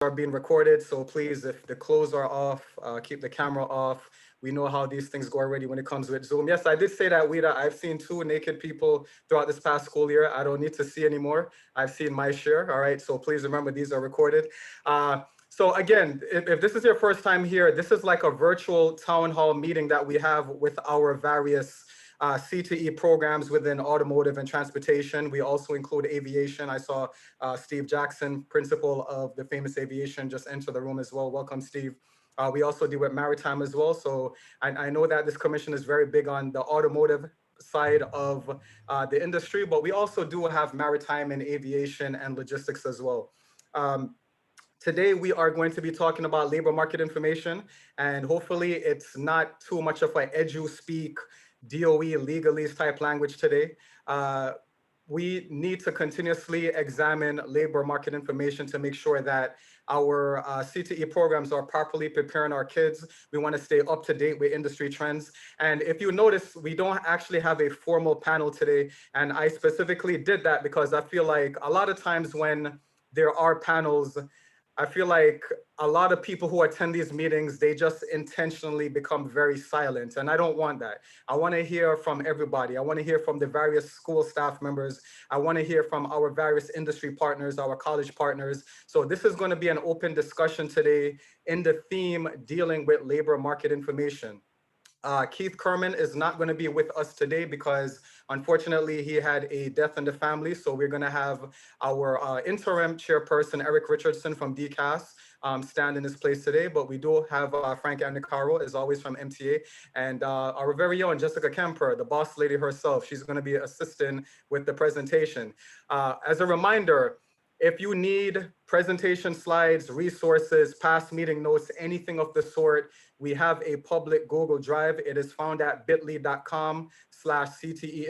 are being recorded, so please, if the clothes are off, keep the camera off. We know how these things go already when it comes with Zoom. Yes, I did say that, Wida. I've seen 2 naked people throughout this past school year. I don't need to see anymore. I've seen my share, all right? So please remember, these are recorded. So again, if this is your first time here, this is like a virtual town hall meeting that we have with our various CTE programs within automotive and transportation. We also include aviation. I saw Steve Jackson, principal of the famous aviation, just enter the room as well. Welcome, Steve. We also deal with Maritime as well. So I know that this commission is very big on the automotive side of the industry, but we also do have maritime and aviation and logistics as well. Today, we are going to be talking about labor market information, and hopefully it's not too much of an edu-speak, DOE legalese type language today. We need to continuously examine labor market information to make sure that our CTE programs are properly preparing our kids. We want to stay up to date with industry trends. And if you notice, we don't actually have a formal panel today. And I specifically did that because I feel like a lot of times when there are panels, I feel like a lot of people who attend these meetings, they just intentionally become very silent. And I don't want that. I want to hear from everybody. I want to hear from the various school staff members. I want to hear from our various industry partners, our college partners. So this is going to be an open discussion today in the theme dealing with labor market information. Keith Kerman is not going to be with us today because unfortunately he had a death in the family. So we're going to have our interim chairperson, Eric Richardson from DCAS, stand in his place today. But we do have Frank Anicaro, as always, from MTA, and our very own Jessica Kemper, the boss lady herself. She's going to be assisting with the presentation. As a reminder, if you need presentation slides, resources, past meeting notes, anything of the sort, we have a public Google Drive. It is found at bit.ly.com/CTE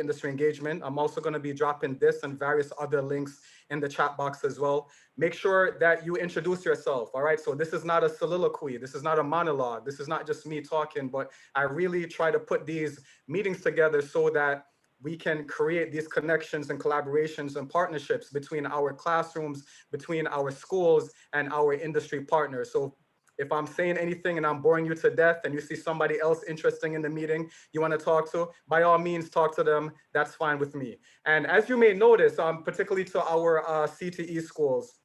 industry engagement. I'm also going to be dropping this and various other links in the chat box as well. Make sure that you introduce yourself, all right? So this is not a soliloquy. This is not a monologue. This is not just me talking, but I really try to put these meetings together so that we can create these connections and collaborations and partnerships between our classrooms, between our schools and our industry partners. So if I'm saying anything and I'm boring you to death and you see somebody else interesting in the meeting you want to talk to, by all means, talk to them. That's fine with me. And as you may notice, particularly to our CTE schools,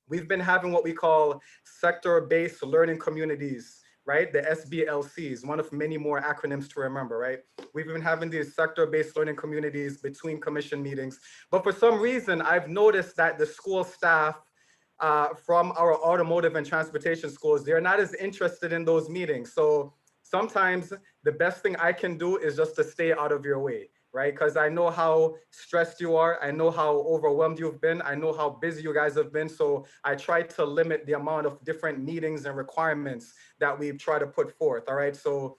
we've been having what we call sector-based learning communities, right? The SBLCs, one of many more acronyms to remember, right? We've been having these sector-based learning communities between commission meetings. But for some reason, I've noticed that the school staff from our automotive and transportation schools, they're not as interested in those meetings. So sometimes the best thing I can do is just to stay out of your way, right? Because I know how stressed you are. I know how overwhelmed you've been. I know how busy you guys have been. So I try to limit the amount of different meetings and requirements that we try to put forth, all right? So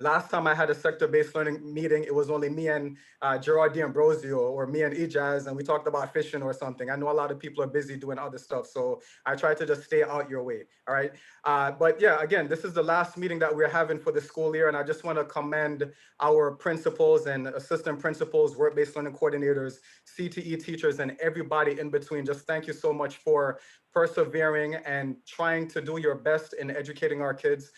last time I had a sector-based learning meeting, it was only me and Gerard D'Ambrosio or me and Ijaz, and we talked about fishing or something. I know a lot of people are busy doing other stuff, so I try to just stay out your way, all right? But yeah, again, this is the last meeting that we're having for the school year, and I just want to commend our principals and assistant principals, work-based learning coordinators, CTE teachers, and everybody in between. Just thank you so much for persevering and trying to do your best in educating our kids.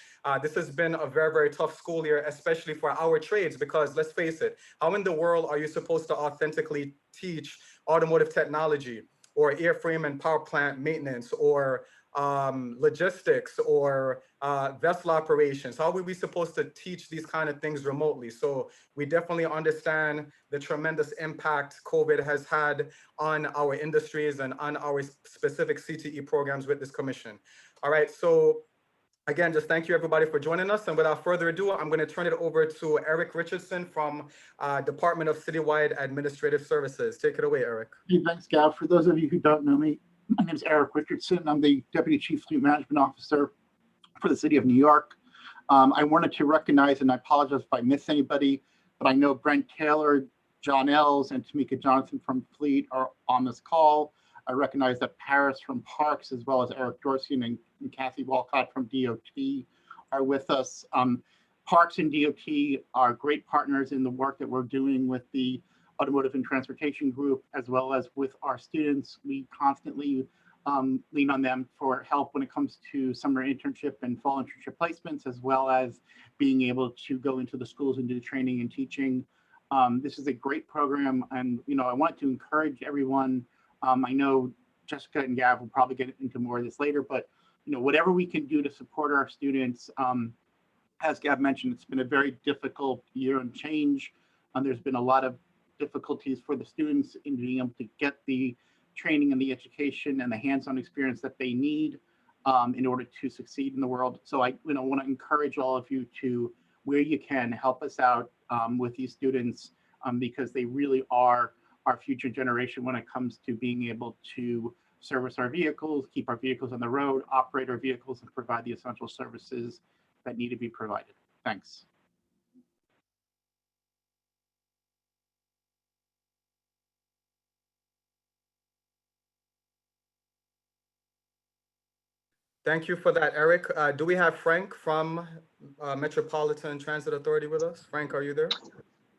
This has been a very, very tough school year, especially for our trades, because let's face it, how in the world are you supposed to authentically teach automotive technology or airframe and power plant maintenance or logistics or vessel operations? How are we supposed to teach these kind of things remotely? So we definitely understand the tremendous impact COVID has had on our industries and on our specific CTE programs with this commission. All right, so again, just thank you everybody for joining us. And without further ado, I'm going to turn it over to Eric Richardson from Department of Citywide Administrative Services. Take it away, Eric. Hey, thanks, Gav. For those of you who don't know me, my name is Eric Richardson. I'm the Deputy Chief Fleet Management Officer for the City of New York. I wanted to recognize, and I apologize if I miss anybody, but I know Brent Taylor, John Ells, and Tamika Johnson from Fleet are on this call. I recognize that Paris from Parks, as well as Eric Dorsey and Kathy Walcott from DOT are with us. Parks and DOT are great partners in the work that we're doing with the Automotive and Transportation Group, as well as with our students. We constantly lean on them for help when it comes to summer internship and fall internship placements, as well as being able to go into the schools and do training and teaching. This is a great program, and I want to encourage everyone. I know Jessica and Gav will probably get into more of this later, but whatever we can do to support our students. As Gav mentioned, it's been a very difficult year and change. There's been a lot of difficulties for the students in being able to get the training and the education and the hands-on experience that they need in order to succeed in the world. So I want to encourage all of you to, where you can, help us out with these students because they really are our future generation when it comes to being able to service our vehicles, keep our vehicles on the road, operate our vehicles, and provide the essential services that need to be provided. Thanks. Thank you for that, Eric. Do we have Frank from Metropolitan Transit Authority with us? Frank, are you there?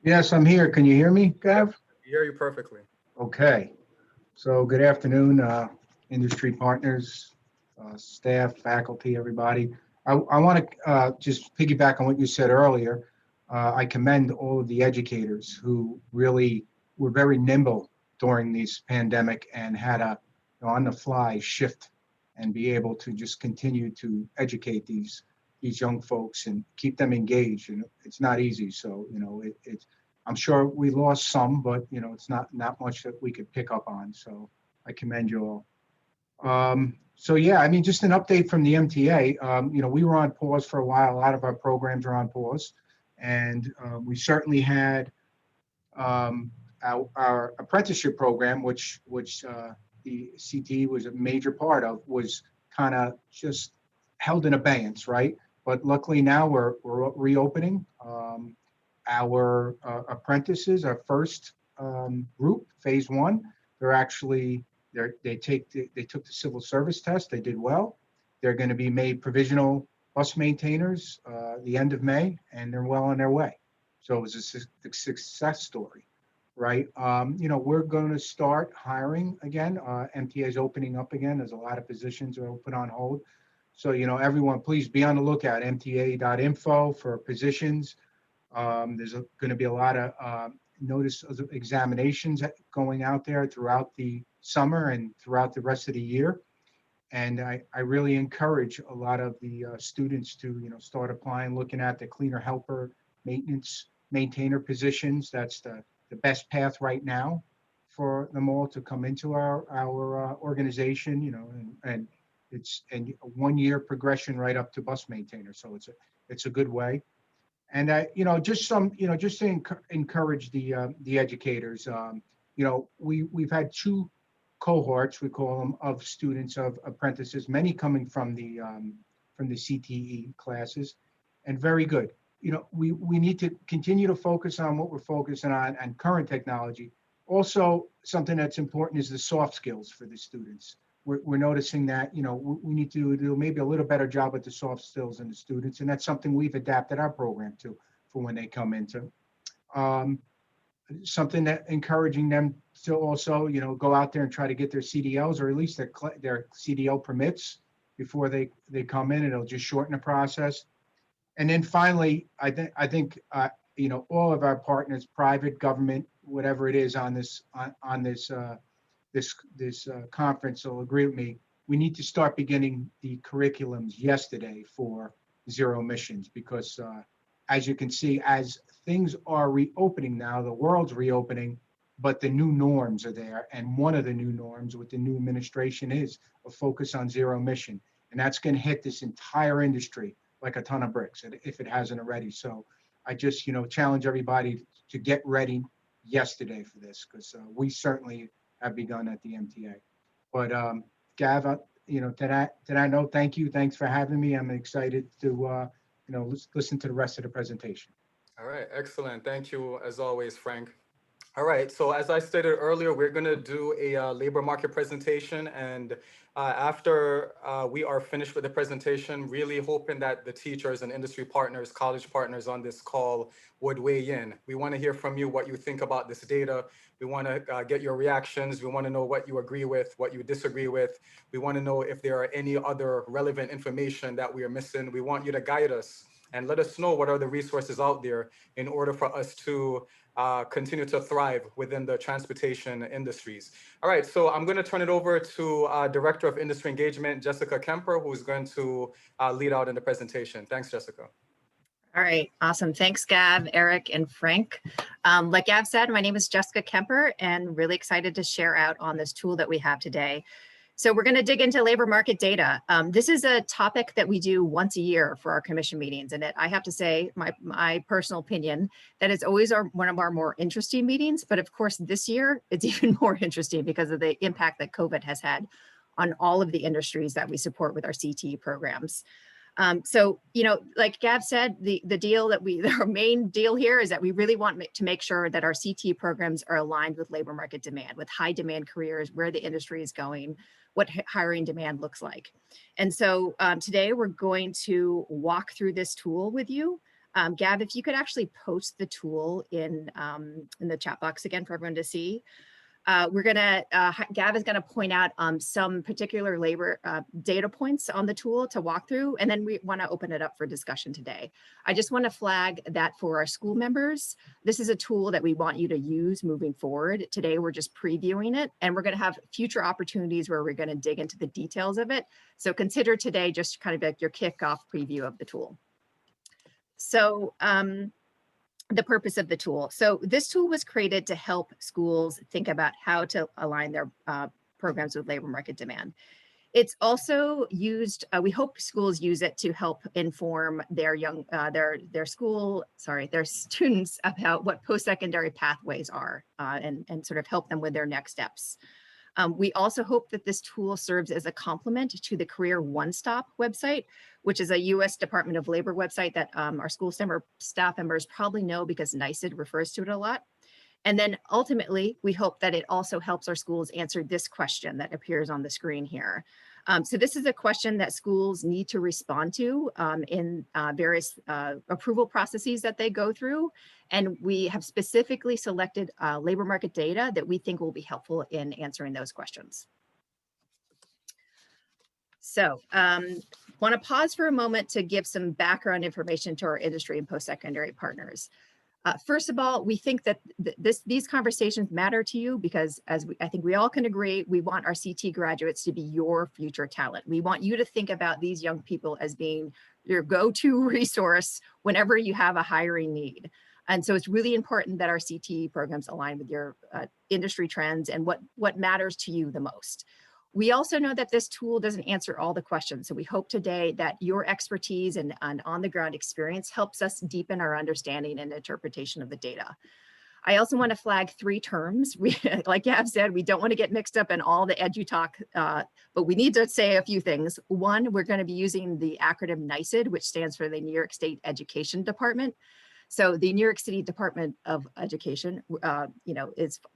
Yes, I'm here. Can you hear me, Gav? I hear you perfectly. Okay. So good afternoon, industry partners, staff, faculty, everybody. I want to just piggyback on what you said earlier. I commend all of the educators who really were very nimble during this pandemic and had a on the fly shift and be able to just continue to educate these young folks and keep them engaged. And it's not easy. So, I'm sure we lost some, but it's not much that we could pick up on. So I commend you all. So yeah, I mean, just an update from the MTA. We were on pause for a while. A lot of our programs are on pause, and we certainly had our apprenticeship program, which the CTE was a major part of, was kind of just held in abeyance, right? But luckily now we're reopening. Our apprentices, our first group, phase one, they took the civil service test. They did well. They're going to be made provisional bus maintainers the end of May, and they're well on their way. So it was a success story, right? We're going to start hiring again. MTA is opening up again. There's a lot of positions are put on hold. So, everyone, please be on the lookout, mta.info for positions. There's going to be a lot of notice of examinations going out there throughout the summer and throughout the rest of the year. And I really encourage a lot of the students to, start applying, looking at the cleaner helper, maintenance, maintainer positions. That's the best path right now for them all to come into our organization, and it's a 1 year progression right up to bus maintainer. So it's a good way. And just to encourage the educators, we've had two cohorts, we call them, of students, of apprentices, many coming from the CTE classes, and very good. We need to continue to focus on what we're focusing on and current technology. Also, something that's important is the soft skills for the students. We're noticing that, we need to do maybe a little better job with the soft skills in the students. And that's something we've adapted our program to for when they come into. Something that encouraging them to also, go out there and try to get their CDLs, or at least their CDL permits before they come in. It'll just shorten the process. And then finally, I think all of our partners, private, government, whatever it is on this conference will agree with me. We need to start beginning the curriculums yesterday for zero emissions, because as you can see, as things are reopening now, the world's reopening, but the new norms are there. And one of the new norms with the new administration is a focus on zero emission. And that's going to hit this entire industry like a ton of bricks if it hasn't already. So I just, challenge everybody to get ready yesterday for this, because we certainly have begun at the MTA. But Gav, did I know? Thank you. Thanks for having me. I'm excited to listen to the rest of the presentation. All right, excellent. Thank you as always, Frank. All right, so as I stated earlier, we're going to do a labor market presentation, and after we are finished with the presentation, really hoping that the teachers and industry partners, college partners on this call would weigh in. We want to hear from you what you think about this data. We want to get your reactions. We want to know what you agree with, what you disagree with. We want to know if there are any other relevant information that we are missing. We want you to guide us and let us know what are the resources out there in order for us to continue to thrive within the transportation industries. All right, so I'm going to turn it over to Director of Industry Engagement, Jessica Kemper, who's going to lead out in the presentation. Thanks, Jessica. All right, awesome. Thanks, Gav, Eric, and Frank. Like Gav said, my name is Jessica Kemper, and really excited to share out on this tool that we have today. So we're going to dig into labor market data. This is a topic that we do once a year for our commission meetings. And I have to say, my personal opinion, that it's always one of our more interesting meetings. But of course, this year, it's even more interesting because of the impact that COVID has had on all of the industries that we support with our CTE programs. So, you know, like Gav said, our main deal here is that we really want to make sure that our CTE programs are aligned with labor market demand, with high demand careers, where the industry is going, what hiring demand looks like. And so today we're going to walk through this tool with you. Gav, if you could actually post the tool in the chat box again for everyone to see. Gav is gonna point out some particular labor data points on the tool to walk through, and then we wanna open it up for discussion today. I just wanna flag that for our school members, this is a tool that we want you to use moving forward. Today, we're just previewing it, and we're gonna have future opportunities where we're gonna dig into the details of it. So consider today just kind of like your kickoff preview of the tool. So, the purpose of the tool. So this tool was created to help schools think about how to align their programs with labor market demand. It's also used, we hope schools use it to help inform their their students about what post-secondary pathways are and sort of help them with their next steps. We also hope that this tool serves as a complement to the Career One Stop website, which is a U.S. Department of Labor website that our school staff members probably know because NYCD refers to it a lot. And then ultimately, we hope that it also helps our schools answer this question that appears on the screen here. So this is a question that schools need to respond to in various approval processes that they go through. And we have specifically selected labor market data that we think will be helpful in answering those questions. So want to pause for a moment to give some background information to our industry and post-secondary partners. First of all, we think that these conversations matter to you because I think we all can agree, we want our CT graduates to be your future talent. We want you to think about these young people as being your go-to resource whenever you have a hiring need. And so it's really important that our CTE programs align with your industry trends and what matters to you the most. We also know that this tool doesn't answer all the questions. So we hope today that your expertise and on-the-ground experience helps us deepen our understanding and interpretation of the data. I also want to flag 3 terms. Like Gav said, we don't want to get mixed up in all the edu talk, but we need to say a few things. One, we're going to be using the acronym NYCD, which stands for the New York State Education Department. So the New York City Department of Education,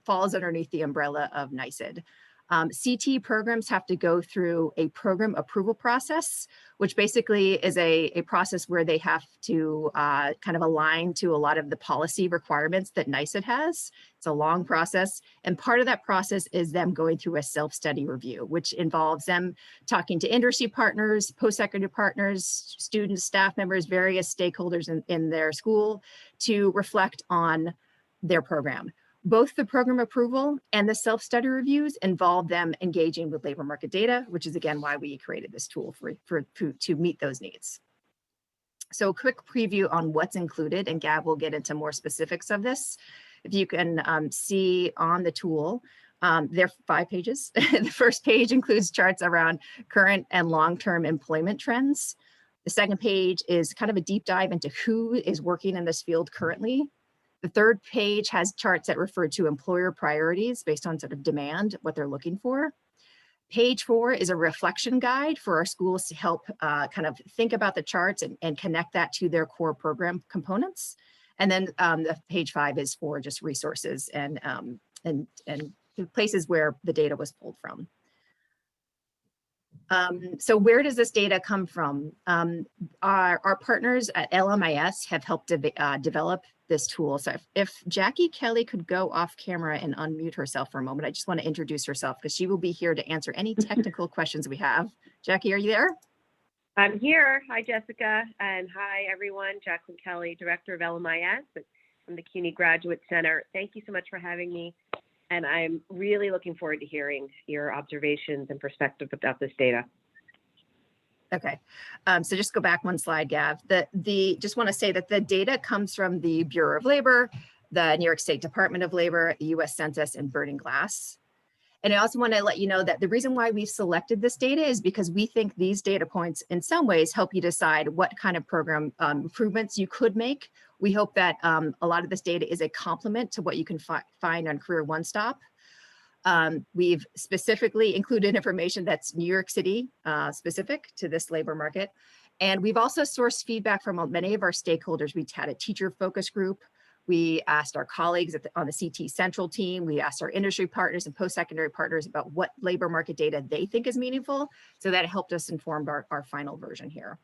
falls underneath the umbrella of NYCD. CTE programs have to go through a program approval process, which basically is a process where they have to kind of align to a lot of the policy requirements that NYCD has. It's a long process. And part of that process is them going through a self-study review, which involves them talking to industry partners, post-secondary partners, students, staff members, various stakeholders in their school to reflect on their program. Both the program approval and the self-study reviews involve them engaging with labor market data, which is again why we created this tool to meet those needs. So a quick preview on what's included, and Gab will get into more specifics of this. If you can see on the tool, there are 5 pages. The first page includes charts around current and long-term employment trends. The second page is kind of a deep dive into who is working in this field currently. The third page has charts that refer to employer priorities based on sort of demand, what they're looking for. Page 4 is a reflection guide for our schools to help kind of think about the charts and connect that to their core program components. And then the page 5 is for just resources and places where the data was pulled from. So where does this data come from? Our partners at LMIS have helped develop this tool. So if Jackie Kelly could go off camera and unmute herself for a moment, I just want to introduce herself because she will be here to answer any technical questions we have. Jackie, are you there? I'm here. Hi, Jessica. And hi, everyone. Jacqueline Kelly, Director of LMIS from the CUNY Graduate Center. Thank you so much for having me. And I'm really looking forward to hearing your observations and perspective about this data. Okay, so just go back one slide, Gav. Just want to say that the data comes from the Bureau of Labor, the New York State Department of Labor, the U.S. Census, and Burning Glass. And I also want to let you know that the reason why we've selected this data is because we think these data points in some ways help you decide what kind of program improvements you could make. We hope that a lot of this data is a complement to what you can find on Career One Stop. We've specifically included information that's New York City specific to this labor market. And we've also sourced feedback from many of our stakeholders. We had a teacher focus group. We asked our colleagues on the CT Central team. We asked our industry partners and post-secondary partners about what labor market data they think is meaningful. So that helped us inform our final version here.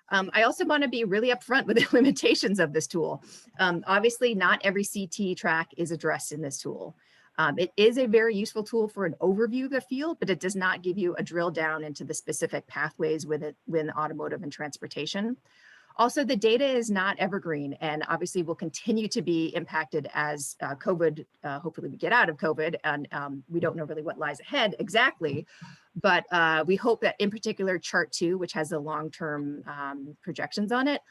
I also want to be really upfront with the limitations of this tool. Obviously, not every CTE track is addressed in this tool. It is a very useful tool for an overview of the field, but it does not give you a drill down into the specific pathways within automotive and transportation. Also, the data is not evergreen and obviously will continue to be impacted as COVID, hopefully we get out of COVID, and we don't know really what lies ahead exactly, but we hope that in particular chart 2, which has the long-term projections on it,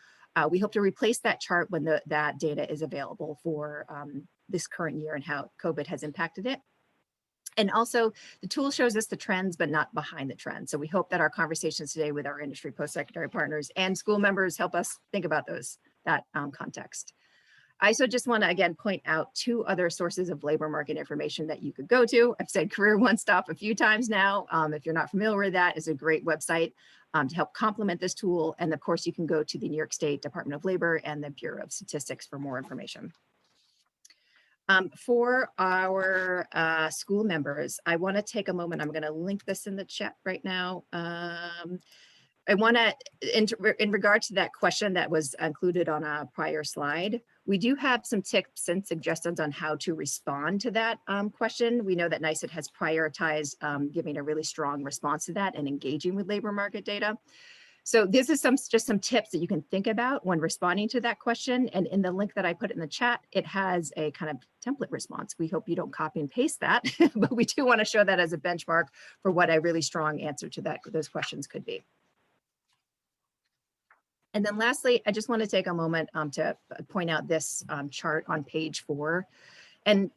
we hope to replace that chart when that data is available for this current year and how COVID has impacted it. And also the tool shows us the trends, but not behind the trends. So we hope that our conversations today with our industry post-secondary partners and school members help us think about that context. I also just want to, again, point out 2 other sources of labor market information that you could go to. I've said Career One Stop a few times now. If you're not familiar with that, it's a great website to help complement this tool. And of course, you can go to the New York State Department of Labor and the Bureau of Statistics for more information. For our school members, I want to take a moment. I'm going to link this in the chat right now. I want to, in regard to that question that was included on a prior slide, we do have some tips and suggestions on how to respond to that question. We know that NYCD has prioritized giving a really strong response to that and engaging with labor market data. So this is just some tips that you can think about when responding to that question. And in the link that I put in the chat, it has a kind of template response. We hope you don't copy and paste that, but we do want to show that as a benchmark for what a really strong answer to those questions could be. And then lastly, I just want to take a moment to point out this chart on page 4. And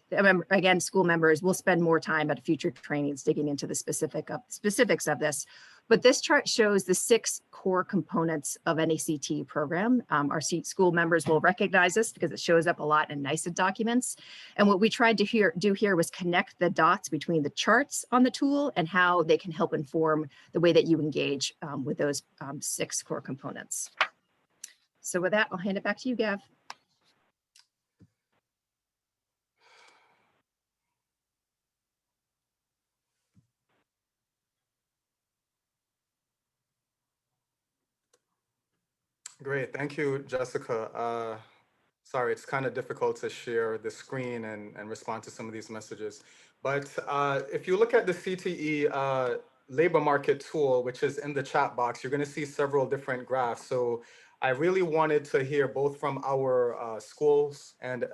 again, school members will spend more time at future trainings digging into the specifics of this. But this chart shows the 6 core components of any CTE program. Our school members will recognize this because it shows up a lot in NYCD documents. And what we tried to do here was connect the dots between the charts on the tool and how they can help inform the way that you engage with those 6 core components. So with that, I'll hand it back to you, Gav. Great, thank you, Jessica. Sorry, it's kind of difficult to share the screen and respond to some of these messages. But if you look at the CTE labor market tool, which is in the chat box, you're going to see several different graphs. So I really wanted to hear both from our schools and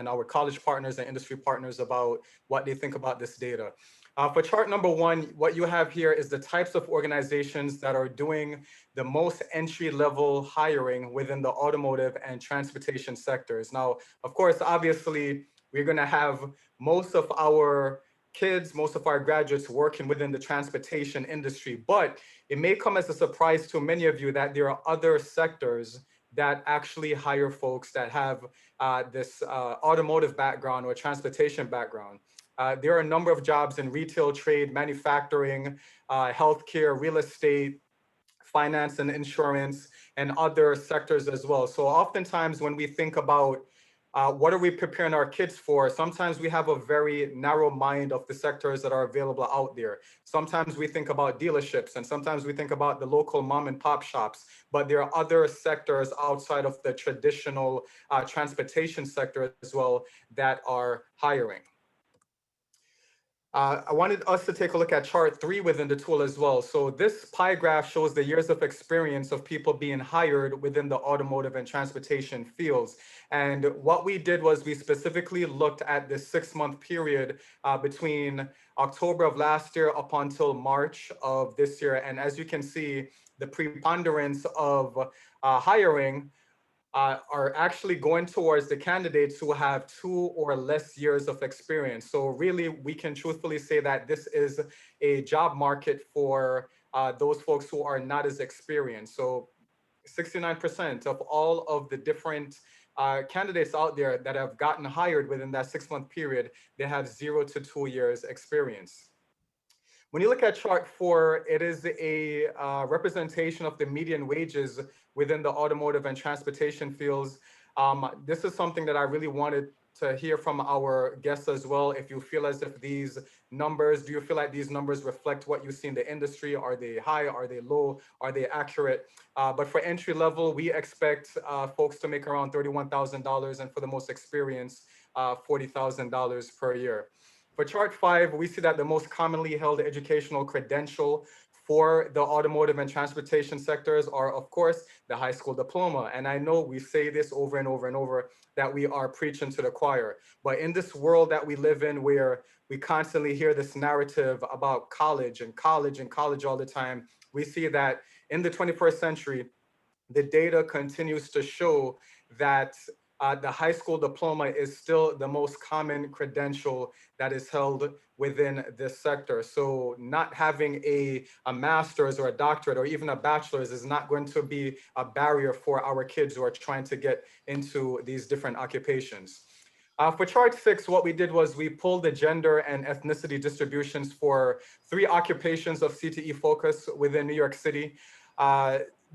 our college partners and industry partners about what they think about this data. For chart number 1, what you have here is the types of organizations that are doing the most entry-level hiring within the automotive and transportation sectors. Now, of course, obviously, we're going to have most of our kids, most of our graduates working within the transportation industry, but it may come as a surprise to many of you that there are other sectors that actually hire folks that have this automotive background or transportation background. There are a number of jobs in retail, trade, manufacturing, healthcare, real estate, finance and insurance, and other sectors as well. So oftentimes when we think about what are we preparing our kids for? Sometimes we have a very narrow mind of the sectors that are available out there. Sometimes we think about dealerships, and sometimes we think about the local mom and pop shops, but there are other sectors outside of the traditional transportation sector as well that are hiring. I wanted us to take a look at chart 3 within the tool as well. So this pie graph shows the years of experience of people being hired within the automotive and transportation fields. And what we did was we specifically looked at the 6-month period between October of last year up until March of this year. And as you can see, the preponderance of hiring are actually going towards the candidates who have 2 or less years of experience. So really, we can truthfully say that this is a job market for those folks who are not as experienced. So 69% of all of the different candidates out there that have gotten hired within that 6-month period, they have 0 to 2 years experience. When you look at chart 4, it is a representation of the median wages within the automotive and transportation fields. This is something that I really wanted to hear from our guests as well. If you feel as if these numbers, do you feel like these numbers reflect what you see in the industry? Are they high? Are they low? Are they accurate? But for entry level, we expect folks to make around $31,000, and for the most experienced, $40,000 per year. For chart 5, we see that the most commonly held educational credential for the automotive and transportation sectors are, of course, the high school diploma. And I know we say this over and over and over, that we are preaching to the choir. But in this world that we live in, where we constantly hear this narrative about college and college and college all the time, we see that in the 21st century, the data continues to show that the high school diploma is still the most common credential that is held within this sector. So not having a master's or a doctorate or even a bachelor's is not going to be a barrier for our kids who are trying to get into these different occupations. For chart 6, what we did was we pulled the gender and ethnicity distributions for 3 occupations of CTE focus within New York City.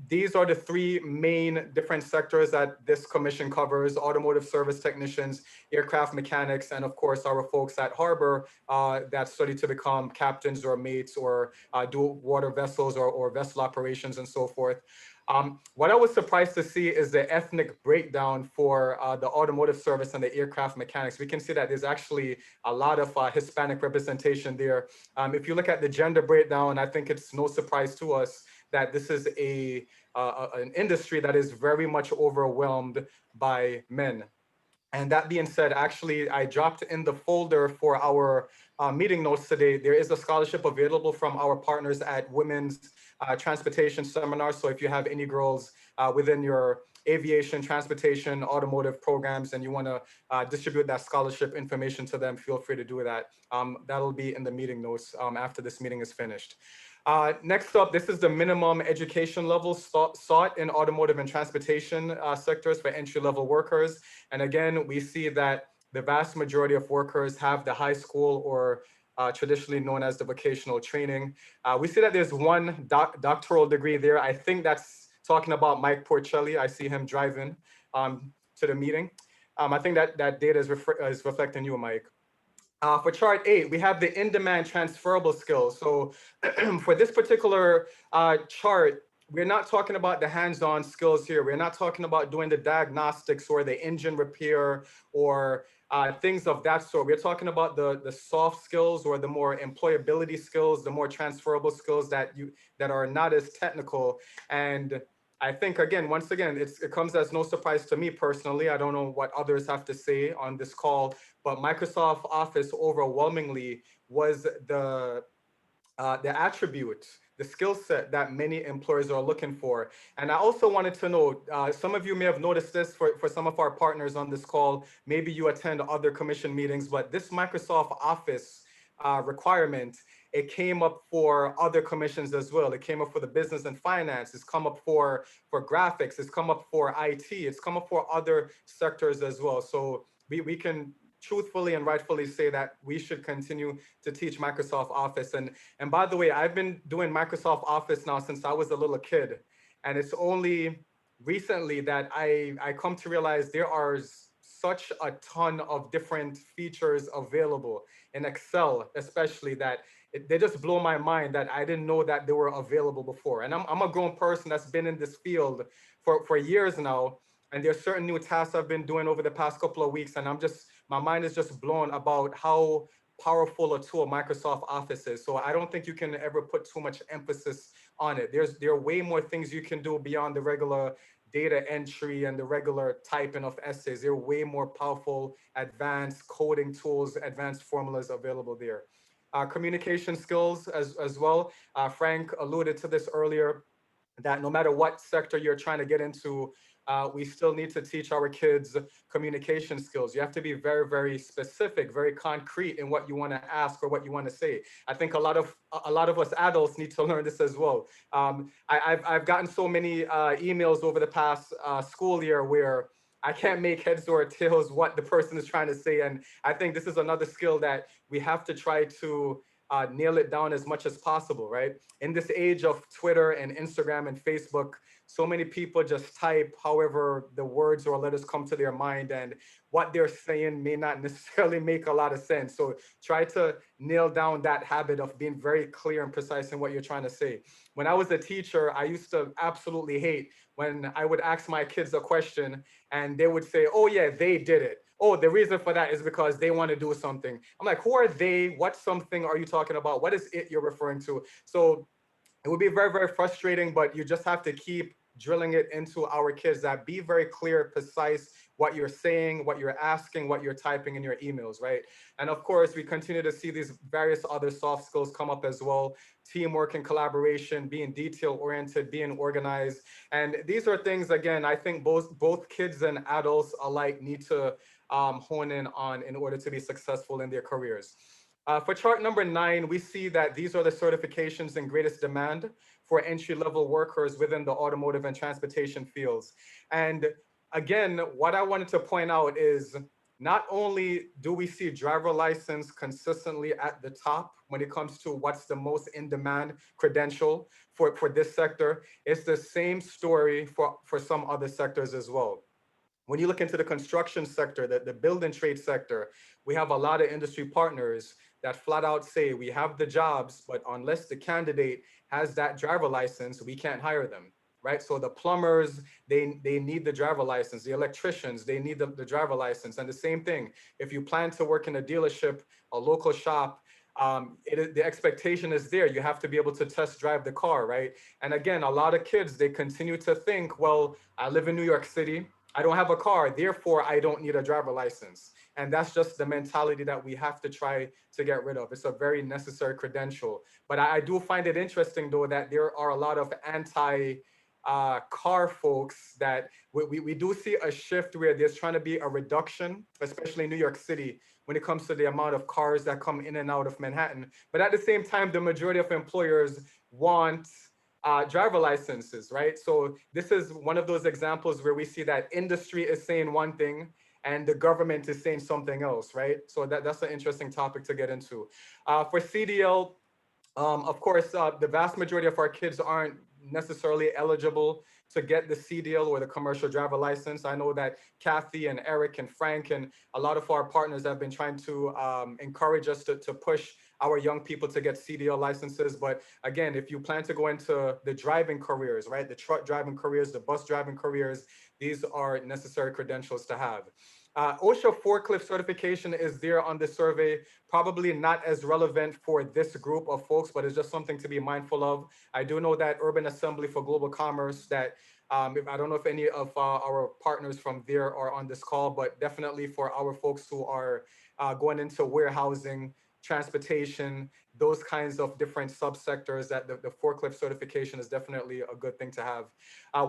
These are the 3 main different sectors that this commission covers: automotive service technicians, aircraft mechanics, and of course our folks at Harbor that study to become captains or mates or do water vessels or vessel operations and so forth. What I was surprised to see is the ethnic breakdown for the automotive service and the aircraft mechanics. We can see that there's actually a lot of Hispanic representation there. If you look at the gender breakdown, I think it's no surprise to us that this is an industry that is very much overwhelmed by men. And that being said, actually, I dropped in the folder for our meeting notes today. There is a scholarship available from our partners at Women's Transportation Seminar. So if you have any girls within your aviation, transportation, automotive programs, and you want to distribute that scholarship information to them, feel free to do that. That'll be in the meeting notes after this meeting is finished. Next up, this is the minimum education level sought in automotive and transportation sectors for entry-level workers. And again, we see that the vast majority of workers have the high school or traditionally known as the vocational training. We see that there's one doctoral degree there. I think that's talking about Mike Porcelli. I see him driving to the meeting. I think that data is reflecting you, Mike. For chart 8, we have the in-demand transferable skills. So for this particular chart, we're not talking about the hands-on skills here. We're not talking about doing the diagnostics or the engine repair or things of that sort. We're talking about the soft skills or the more employability skills, the more transferable skills that are not as technical. And I think, again, once again, it comes as no surprise to me personally. I don't know what others have to say on this call, but Microsoft Office overwhelmingly was the attribute, the skill set that many employers are looking for. And I also wanted to know, some of you may have noticed this for some of our partners on this call. Maybe you attend other commission meetings, but this Microsoft Office requirement, it came up for other commissions as well. It came up for the business and finance. It's come up for graphics. It's come up for IT. It's come up for other sectors as well. So we can truthfully and rightfully say that we should continue to teach Microsoft Office. And by the way, I've been doing Microsoft Office now since I was a little kid. And it's only recently that I come to realize there are such a ton of different features available in Excel, especially that they just blow my mind that I didn't know that they were available before. And I'm a grown person that's been in this field for years now. And there's certain new tasks I've been doing over the past couple of weeks. And my mind is just blown about how powerful a tool Microsoft Office is. So I don't think you can ever put too much emphasis on it. There are way more things you can do beyond the regular data entry and the regular typing of essays. There are way more powerful, advanced coding tools, advanced formulas available there. Communication skills as well. Frank alluded to this earlier, that no matter what sector you're trying to get into, we still need to teach our kids communication skills. You have to be very, very specific, very concrete in what you want to ask or what you want to say. I think a lot of us adults need to learn this as well. I've gotten so many emails over the past school year where I can't make heads or tails what the person is trying to say. And I think this is another skill that we have to try to nail it down as much as possible, right? In this age of Twitter and Instagram and Facebook, so many people just type however the words or letters come to their mind, and what they're saying may not necessarily make a lot of sense. So try to nail down that habit of being very clear and precise in what you're trying to say. When I was a teacher, I used to absolutely hate when I would ask my kids a question and they would say, oh yeah, they did it. Oh, the reason for that is because they want to do something. I'm like, who are they? What something are you talking about? What is it you're referring to? So it would be very, very frustrating, but you just have to keep drilling it into our kids that be very clear, precise, what you're saying, what you're asking, what you're typing in your emails, right? And of course, we continue to see these various other soft skills come up as well. Teamwork and collaboration, being detail-oriented, being organized. And these are things, again, I think both kids and adults alike need to hone in on in order to be successful in their careers. For chart number 9, we see that these are the certifications in greatest demand for entry-level workers within the automotive and transportation fields. And again, what I wanted to point out is not only do we see driver license consistently at the top when it comes to what's the most in-demand credential for this sector, it's the same story for some other sectors as well. When you look into the construction sector, the building trade sector, we have a lot of industry partners that flat out say we have the jobs, but unless the candidate has that driver license, we can't hire them, right? So the plumbers, they need the driver license. The electricians, they need the driver license. And the same thing, if you plan to work in a dealership, a local shop, the expectation is there. You have to be able to test drive the car, right? And again, a lot of kids, they continue to think, well, I live in New York City, I don't have a car, therefore I don't need a driver license. And that's just the mentality that we have to try to get rid of. It's a very necessary credential. But I do find it interesting, though, that there are a lot of car folks that we do see a shift where there's trying to be a reduction, especially in New York City, when it comes to the amount of cars that come in and out of Manhattan. But at the same time, the majority of employers want driver licenses, right? So this is one of those examples where we see that industry is saying one thing and the government is saying something else, right? So that's an interesting topic to get into. For CDL, of course, the vast majority of our kids aren't necessarily eligible to get the CDL or the commercial driver license. I know that Kathy and Eric and Frank and a lot of our partners have been trying to encourage us to push our young people to get CDL licenses. But again, if you plan to go into the driving careers, right, the truck driving careers, the bus driving careers, these are necessary credentials to have. OSHA forklift certification is there on the survey, probably not as relevant for this group of folks, but it's just something to be mindful of. I do know that Urban Assembly for Global Commerce, that I don't know if any of our partners from there are on this call, but definitely for our folks who are going into warehousing, transportation, those kinds of different subsectors, that the forklift certification is definitely a good thing to have.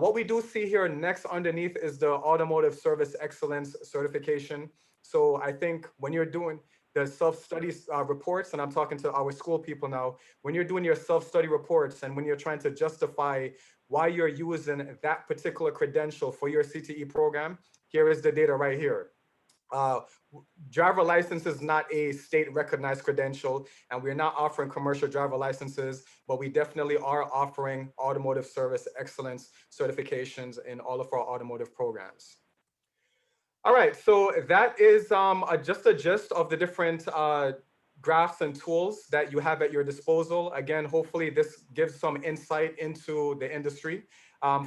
What we do see here next underneath is the Automotive Service Excellence certification. So I think when you're doing the self-study reports, and I'm talking to our school people now, when you're doing your self-study reports and when you're trying to justify why you're using that particular credential for your CTE program, here is the data right here. Uh, Driver license is not a state recognized credential, and we're not offering commercial driver licenses, but we definitely are offering automotive service excellence certifications in all of our automotive programs. All right, so that is just a gist of the different graphs and tools that you have at your disposal. Again, hopefully this gives some insight into the industry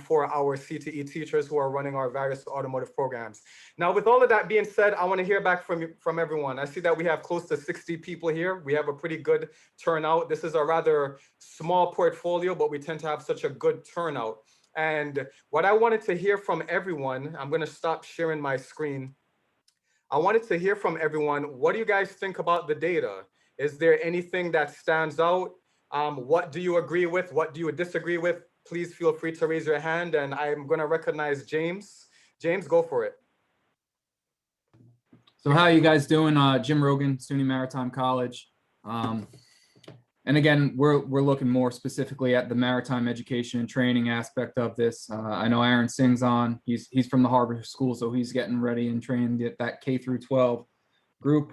for our CTE teachers who are running our various automotive programs. Now, with all of that being said, I want to hear back from everyone. I see that we have close to 60 people here. We have a pretty good turnout. This is a rather small portfolio, but we tend to have such a good turnout. And what I wanted to hear from everyone, I'm going to stop sharing my screen. I wanted to hear from everyone, what do you guys think about the data? Is there anything that stands out? What do you agree with? What do you disagree with? Please feel free to raise your hand, and I'm going to recognize James. James, go for it. So how are you guys doing? Jim Rogan, SUNY Maritime College. And again, we're looking more specifically at the maritime education and training aspect of this. I know Aaron Singh's on. He's from the Harbor School, so he's getting ready and training that K through 12 group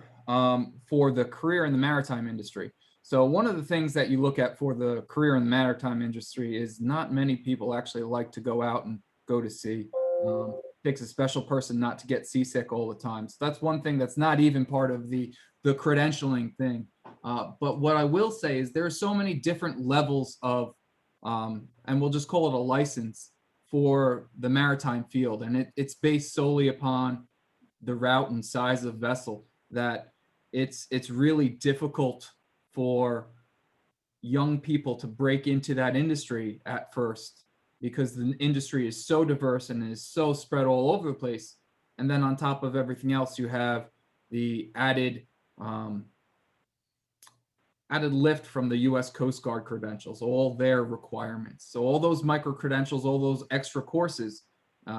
for the career in the maritime industry. So one of the things that you look at for the career in the maritime industry is not many people actually like to go out and go to sea. It takes a special person not to get seasick all the time. So that's one thing that's not even part of the credentialing thing. But what I will say is there are so many different levels of, and we'll just call it a license for the maritime field. And it's based solely upon the route and size of vessel that it's really difficult for young people to break into that industry at first, because the industry is so diverse and is so spread all over the place. And then on top of everything else, you have the added lift from the U.S. Coast Guard credentials, all their requirements. So all those micro credentials, all those extra courses,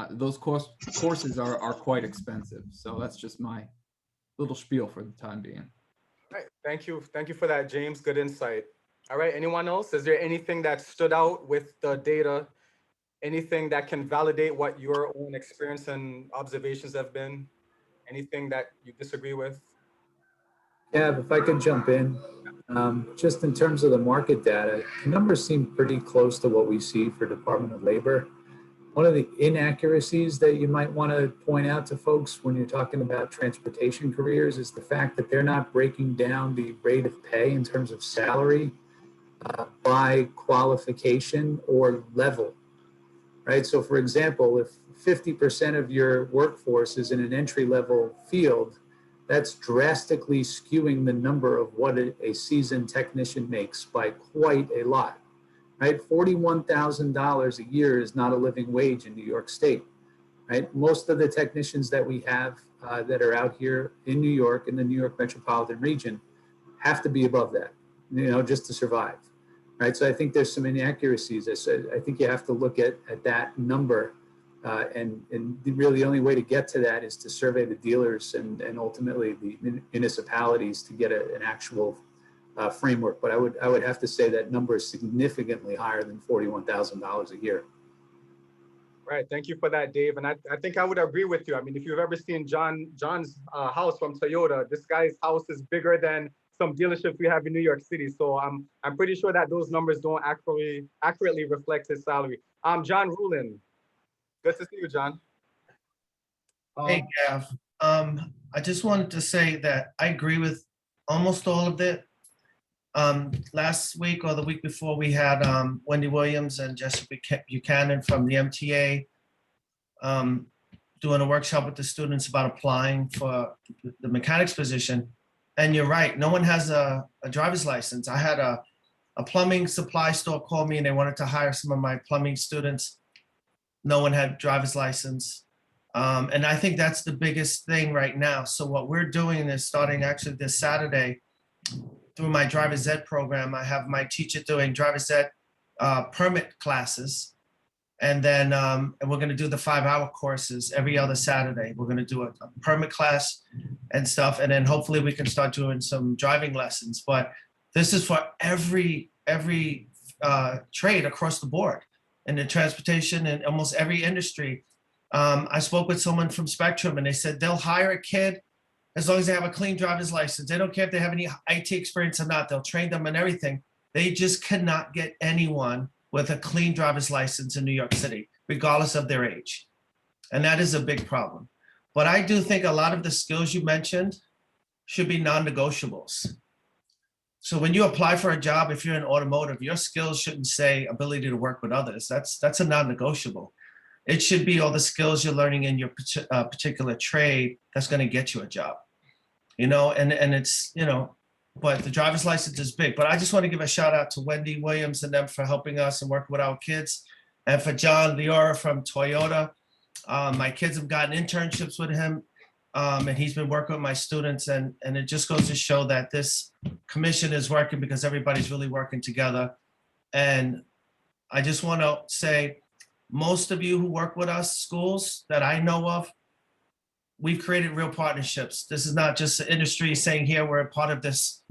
those courses are quite expensive. So that's just my little spiel for the time being. All right, thank you for that, James. Good insight. All right, anyone else? Is there anything that stood out with the data? Anything that can validate what your own experience and observations have been? Anything that you disagree with? Yeah, if I could jump in, just in terms of the market data, the numbers seem pretty close to what we see for Department of Labor. One of the inaccuracies that you might want to point out to folks when you're talking about transportation careers is the fact that they're not breaking down the rate of pay in terms of salary by qualification or level, right? So for example, if 50% of your workforce is in an entry-level field, that's drastically skewing the number of what a seasoned technician makes by quite a lot, right? $41,000 a year is not a living wage in New York State, right? Most of the technicians that we have that are out here in New York, in the New York metropolitan region, have to be above that, just to survive, right? So I think there's some inaccuracies. I think you have to look at that number. And really the only way to get to that is to survey the dealers and ultimately the municipalities to get an actual framework. But I would have to say that number is significantly higher than $41,000 a year. Right, thank you for that, Dave. And I think I would agree with you. I mean, if you've ever seen John's house from Toyota, this guy's house is bigger than some dealerships we have in New York City. So I'm pretty sure that those numbers don't accurately reflect his salary. John Rulin. Good to see you, John. Hey, Gav. I just wanted to say that I agree with almost all of it. Last week or the week before, we had Wendy Williams and Jessica Buchanan from the MTA doing a workshop with the students about applying for the mechanic's position. And you're right, no one has a driver's license. I had a plumbing supply store call me and they wanted to hire some of my plumbing students. No one had driver's license. And I think that's the biggest thing right now. So what we're doing is starting actually this Saturday through my driver's ed program. I have my teacher doing driver's ed permit classes. And then and we're gonna do the 5-hour courses every other Saturday. We're gonna do a permit class and stuff. And then hopefully we can start doing some driving lessons. But this is for every trade across the board. In the transportation and almost every industry. I spoke with someone from Spectrum and they said they'll hire a kid as long as they have a clean driver's license. They don't care if they have any IT experience or not. They'll train them and everything. They just cannot get anyone with a clean driver's license in New York City, regardless of their age. And that is a big problem. But I do think a lot of the skills you mentioned should be non-negotiables. So when you apply for a job, if you're in automotive, your skills shouldn't say ability to work with others. That's a non-negotiable. It should be all the skills you're learning in your particular trade that's going to get you a job, and it's, but the driver's license is big. But I just want to give a shout out to Wendy Williams and them for helping us and working with our kids, and for John Leora from Toyota. My kids have gotten internships with him, and he's been working with my students, and it just goes to show that this commission is working because everybody's really working together. And I just want to say, most of you who work with us, schools that I know of, we've created real partnerships. This is not just the industry saying here we're a part of this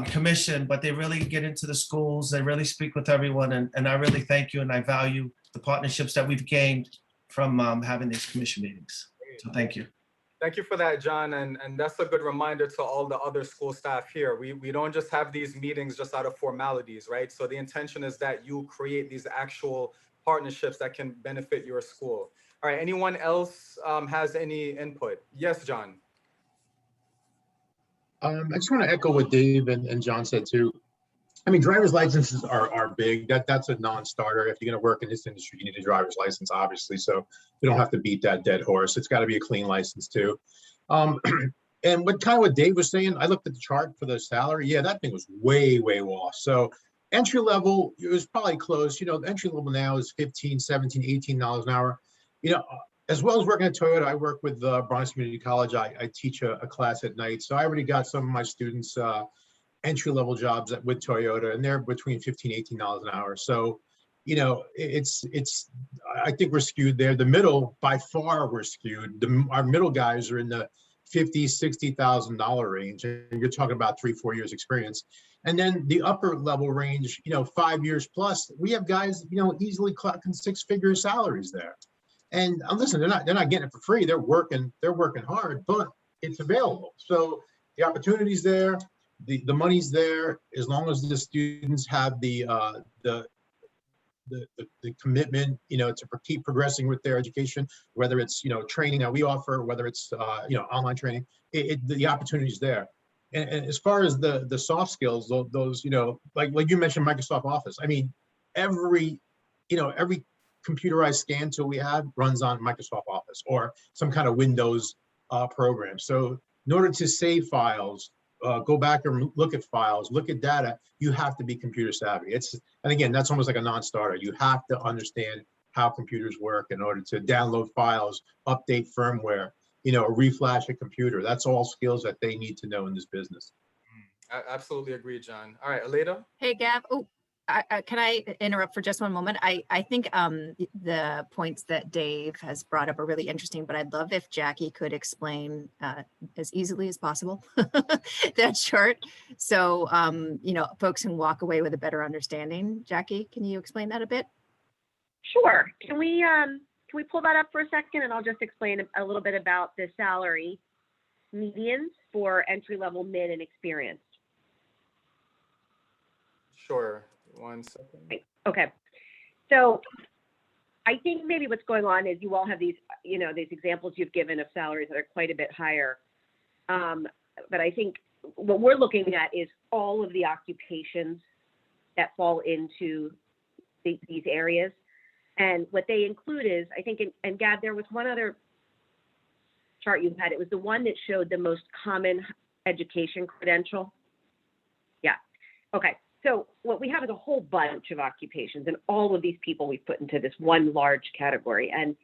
commission, but they really get into the schools. They really speak with everyone. And I really thank you, and I value the partnerships that we've gained from having these commission meetings. So thank you. Thank you for that, John. And that's a good reminder to all the other school staff here. We don't just have these meetings just out of formalities, right? So the intention is that you create these actual partnerships that can benefit your school. All right, anyone else has any input? Yes, John. I just want to echo what Dave and John said too. I mean, driver's licenses are big. That's a non-starter. If you're going to work in this industry, you need a driver's license, obviously. So you don't have to beat that dead horse. It's got to be a clean license too. And what Dave was saying, I looked at the chart for the salary. Yeah, that thing was way off. So entry level, it was probably close. The entry level now is $15, $17, $18 an hour. As well as working at Toyota, I work with Bronx Community College. I teach a class at night. So I already got some of my students entry-level jobs with Toyota, and they're between $15, $18 an hour. So, I think we're skewed there. The middle, by far, we're skewed. Our middle guys are in the $50,000, $60,000 range, and you're talking about 3-4 years experience. And then the upper level range, 5 years plus, we have guys, easily clocking 6-figure salaries there. And listen, they're not getting it for free. They're working hard, but it's available. So the opportunity's there. The money's there, as long as the students have the commitment, to keep progressing with their education, whether it's training that we offer, whether it's online training, the opportunity's there. And as far as the soft skills, those like you mentioned, Microsoft Office. I mean, every computerized scan tool we have runs on Microsoft Office or some kind of Windows program. So in order to save files, go back and look at files, look at data, you have to be computer savvy. And again, that's almost like a non-starter. You have to understand how computers work in order to download files, update firmware, reflash a computer. That's all skills that they need to know in this business. I absolutely agree, John. All right, Aleda. Hey, Gav. Oh, can I interrupt for just one moment? I think the points that Dave has brought up are really interesting, but I'd love if Jackie could explain as easily as possible that chart, so folks can walk away with a better understanding. Jackie, can you explain that a bit? Sure. Can we pull that up for a second, and I'll just explain a little bit about the salary medians for entry level, mid, and experienced. Sure. 1 second. Okay. So I think maybe what's going on is you all have these, these examples you've given of salaries that are quite a bit higher. But I think what we're looking at is all of the occupations that fall into these areas. And what they include is, I think, and Gab, there was one other chart you had. It was the one that showed the most common education credential. Yeah. Okay. So what we have is a whole bunch of occupations, and all of these people we've put into this one large category. And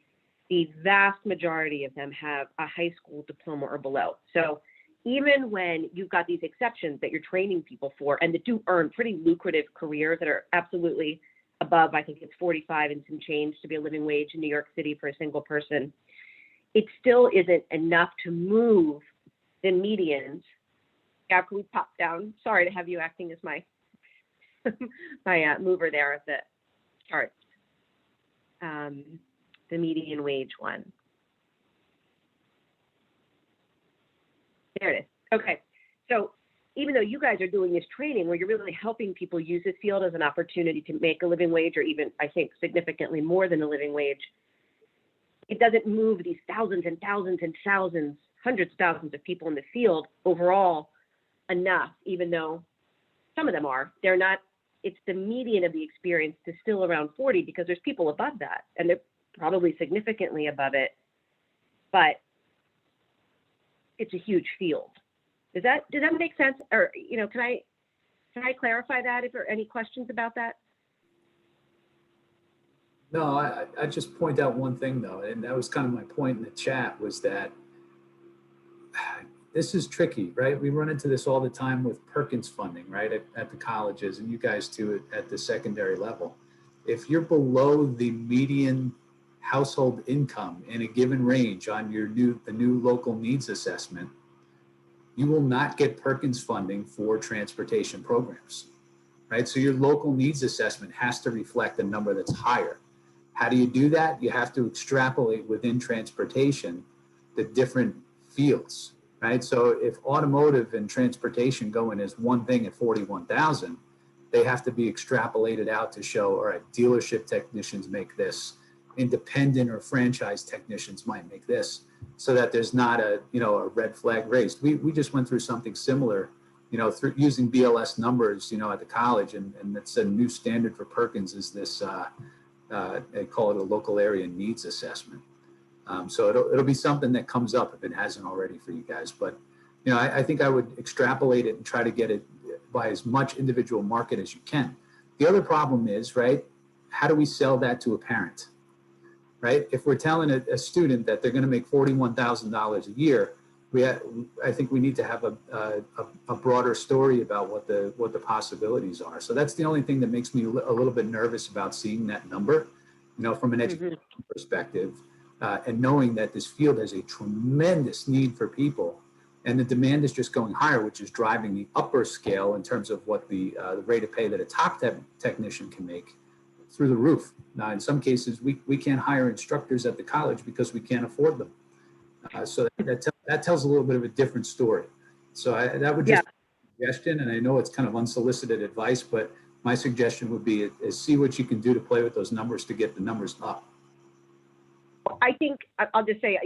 the vast majority of them have a high school diploma or below. So even when you've got these exceptions that you're training people for, and that do earn pretty lucrative careers that are absolutely above, I think it's 45 and some change to be a living wage in New York City for a single person, it still isn't enough to move the medians. Yeah, can we pop down? Sorry to have you acting as my mover there of the charts. The median wage one. There it is. Okay. So even though you guys are doing this training where you're really helping people use this field as an opportunity to make a living wage, or even, I think, significantly more than a living wage, it doesn't move these thousands and thousands and thousands, hundreds of thousands of people in the field overall enough, even though some of them are. They're not, it's the median of the experience to still around 40, because there's people above that, and they're probably significantly above it, but it's a huge field. Does that make sense? Or, you know, can I clarify that? If there are any questions about that? No, I just point out one thing though, and that was kind of my point in the chat, was that this is tricky, right? We run into this all the time with Perkins funding, right, at the colleges, and you guys too at the secondary level. If you're below the median household income in a given range on the new local needs assessment, you will not get Perkins funding for transportation programs, right? So your local needs assessment has to reflect a number that's higher. How do you do that? You have to extrapolate within transportation the different fields, right? So if automotive and transportation go in as one thing at 41,000, they have to be extrapolated out to show, all right, dealership technicians make this, independent or franchise technicians might make this, so that there's not a red flag raised. We just went through something similar, through using BLS numbers, at the college, and that's a new standard for Perkins, is this, they call it a local area needs assessment. So it'll be something that comes up if it hasn't already for you guys. But, I think I would extrapolate it and try to get it by as much individual market as you can. The other problem is, right, how do we sell that to a parent? Right? If we're telling a student that they're going to make $41,000 a year, I think we need to have a broader story about what the possibilities are. So that's the only thing that makes me a little bit nervous about seeing that number, from an education perspective, and knowing that this field has a tremendous need for people, and the demand is just going higher, which is driving the upper scale in terms of what the rate of pay that a top technician can make through the roof. Now, in some cases, we can't hire instructors at the college because we can't afford them. So that tells a little bit of a different story. So that would just be a suggestion, and I know it's kind of unsolicited advice, but my suggestion would be is see what you can do to play with those numbers to get the numbers up. I think I'll just say,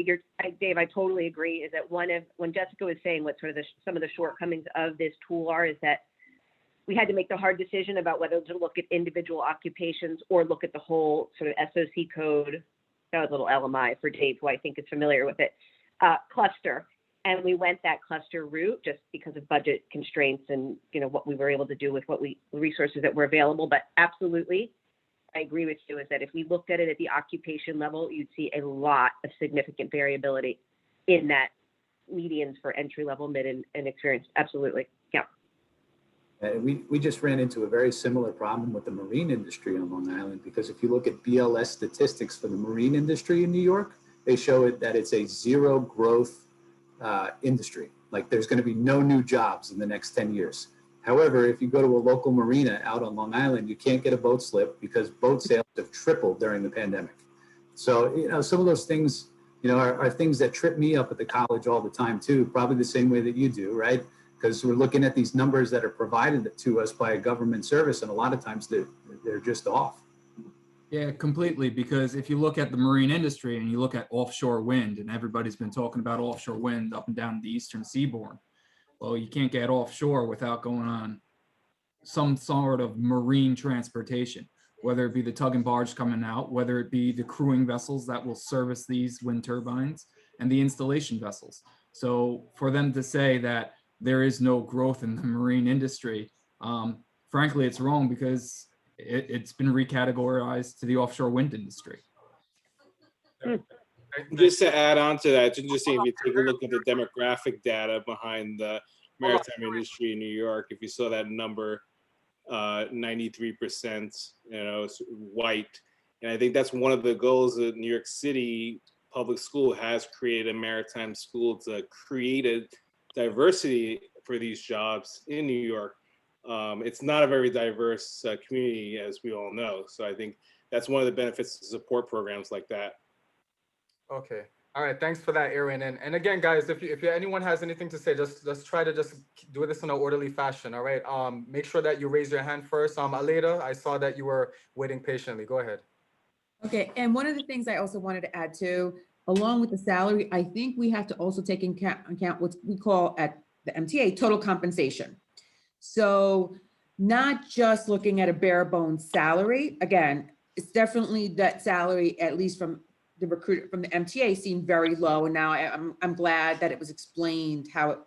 Dave, I totally agree. Is that when Jessica was saying what sort of some of the shortcomings of this tool are, is that we had to make the hard decision about whether to look at individual occupations or look at the whole sort of SOC code. That was a little LMI for Dave, who I think is familiar with it, cluster. And we went that cluster route just because of budget constraints and, what we were able to do with resources that were available. But absolutely, I agree with you, is that if we looked at it at the occupation level, you'd see a lot of significant variability in that medians for entry level, mid, and experienced. Absolutely. Yeah. We just ran into a very similar problem with the marine industry on Long Island, because if you look at BLS statistics for the marine industry in New York, they show that it's a zero growth industry. Like there's going to be no new jobs in the next 10 years. However, if you go to a local marina out on Long Island, you can't get a boat slip because boat sales have tripled during the pandemic. So, some of those things, are things that trip me up at the college all the time too, probably the same way that you do, right? Because we're looking at these numbers that are provided to us by a government service, and a lot of times they're just off. Yeah, completely. Because if you look at the marine industry and you look at offshore wind, and everybody's been talking about offshore wind up and down the eastern seaboard. Well, you can't get offshore without going on some sort of marine transportation, whether it be the tug and barge coming out, whether it be the crewing vessels that will service these wind turbines, and the installation vessels. So for them to say that there is no growth in the marine industry, frankly, it's wrong, because it's been recategorized to the offshore wind industry. Just to add on to that, just see if you take a look at the demographic data behind the maritime industry in New York, if you saw that number, 93%, white. And I think that's one of the goals that New York City Public School has created, a maritime school, to create a diversity for these jobs in New York. It's not a very diverse community, as we all know. So I think that's one of the benefits to support programs like that. Okay. All right, thanks for that, Aaron. And again, guys, if anyone has anything to say, just try to just do this in an orderly fashion. All right. Make sure that you raise your hand first. Aleda, I saw that you were waiting patiently. Go ahead. Okay, and one of the things I also wanted to add to, along with the salary, I think we have to also take into account what we call at the MTA total compensation. So not just looking at a bare bones salary. Again, it's definitely that salary, at least from the recruiter from the MTA, seemed very low. And now I'm glad that it was explained how it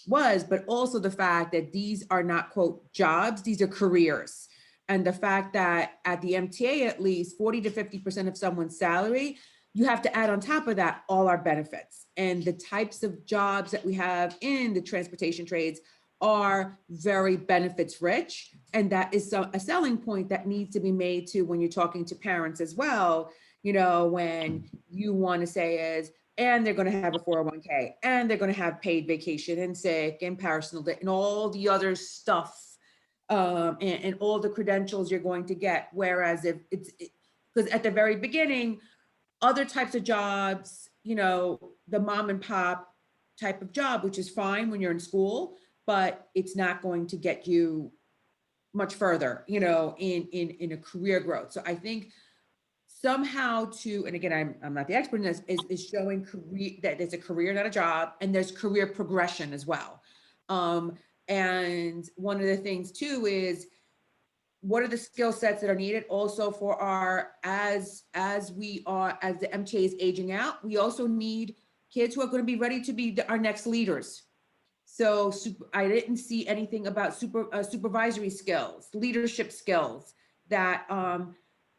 was, but also the fact that these are not quote jobs, these are careers. And the fact that at the MTA, at least 40 to 50% of someone's salary, you have to add on top of that all our benefits. And the types of jobs that we have in the transportation trades are very benefits rich. And that is a selling point that needs to be made to when you're talking to parents as well. You know, when you want to say is, and they're going to have a 401k, and they're going to have paid vacation and sick and personal day and all the other stuff, and all the credentials you're going to get. Whereas if because at the very beginning, other types of jobs, you know, the mom and pop type of job, which is fine when you're in school, but it's not going to get you much further, you know, in a career growth. So I think somehow to, and again, I'm not the expert in this, is showing career, that there's a career, not a job, and there's career progression as well. And one of the things too is, what are the skill sets that are needed also for our, as the MTA is aging out, we also need kids who are going to be ready to be our next leaders. So I didn't see anything about supervisory skills, leadership skills that,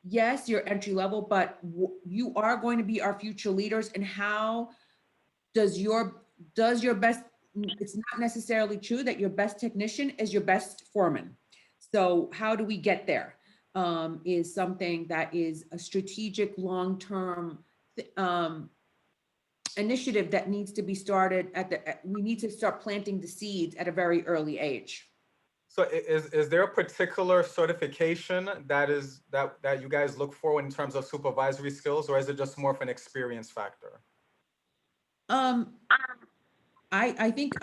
yes, you're entry level, but you are going to be our future leaders. And how does your best, it's not necessarily true that your best technician is your best foreman. So how do we get there? Is something that is a strategic long-term initiative that needs to be started we need to start planting the seeds at a very early age. So is there a particular certification that you guys look for in terms of supervisory skills, or is it just more of an experience factor? I think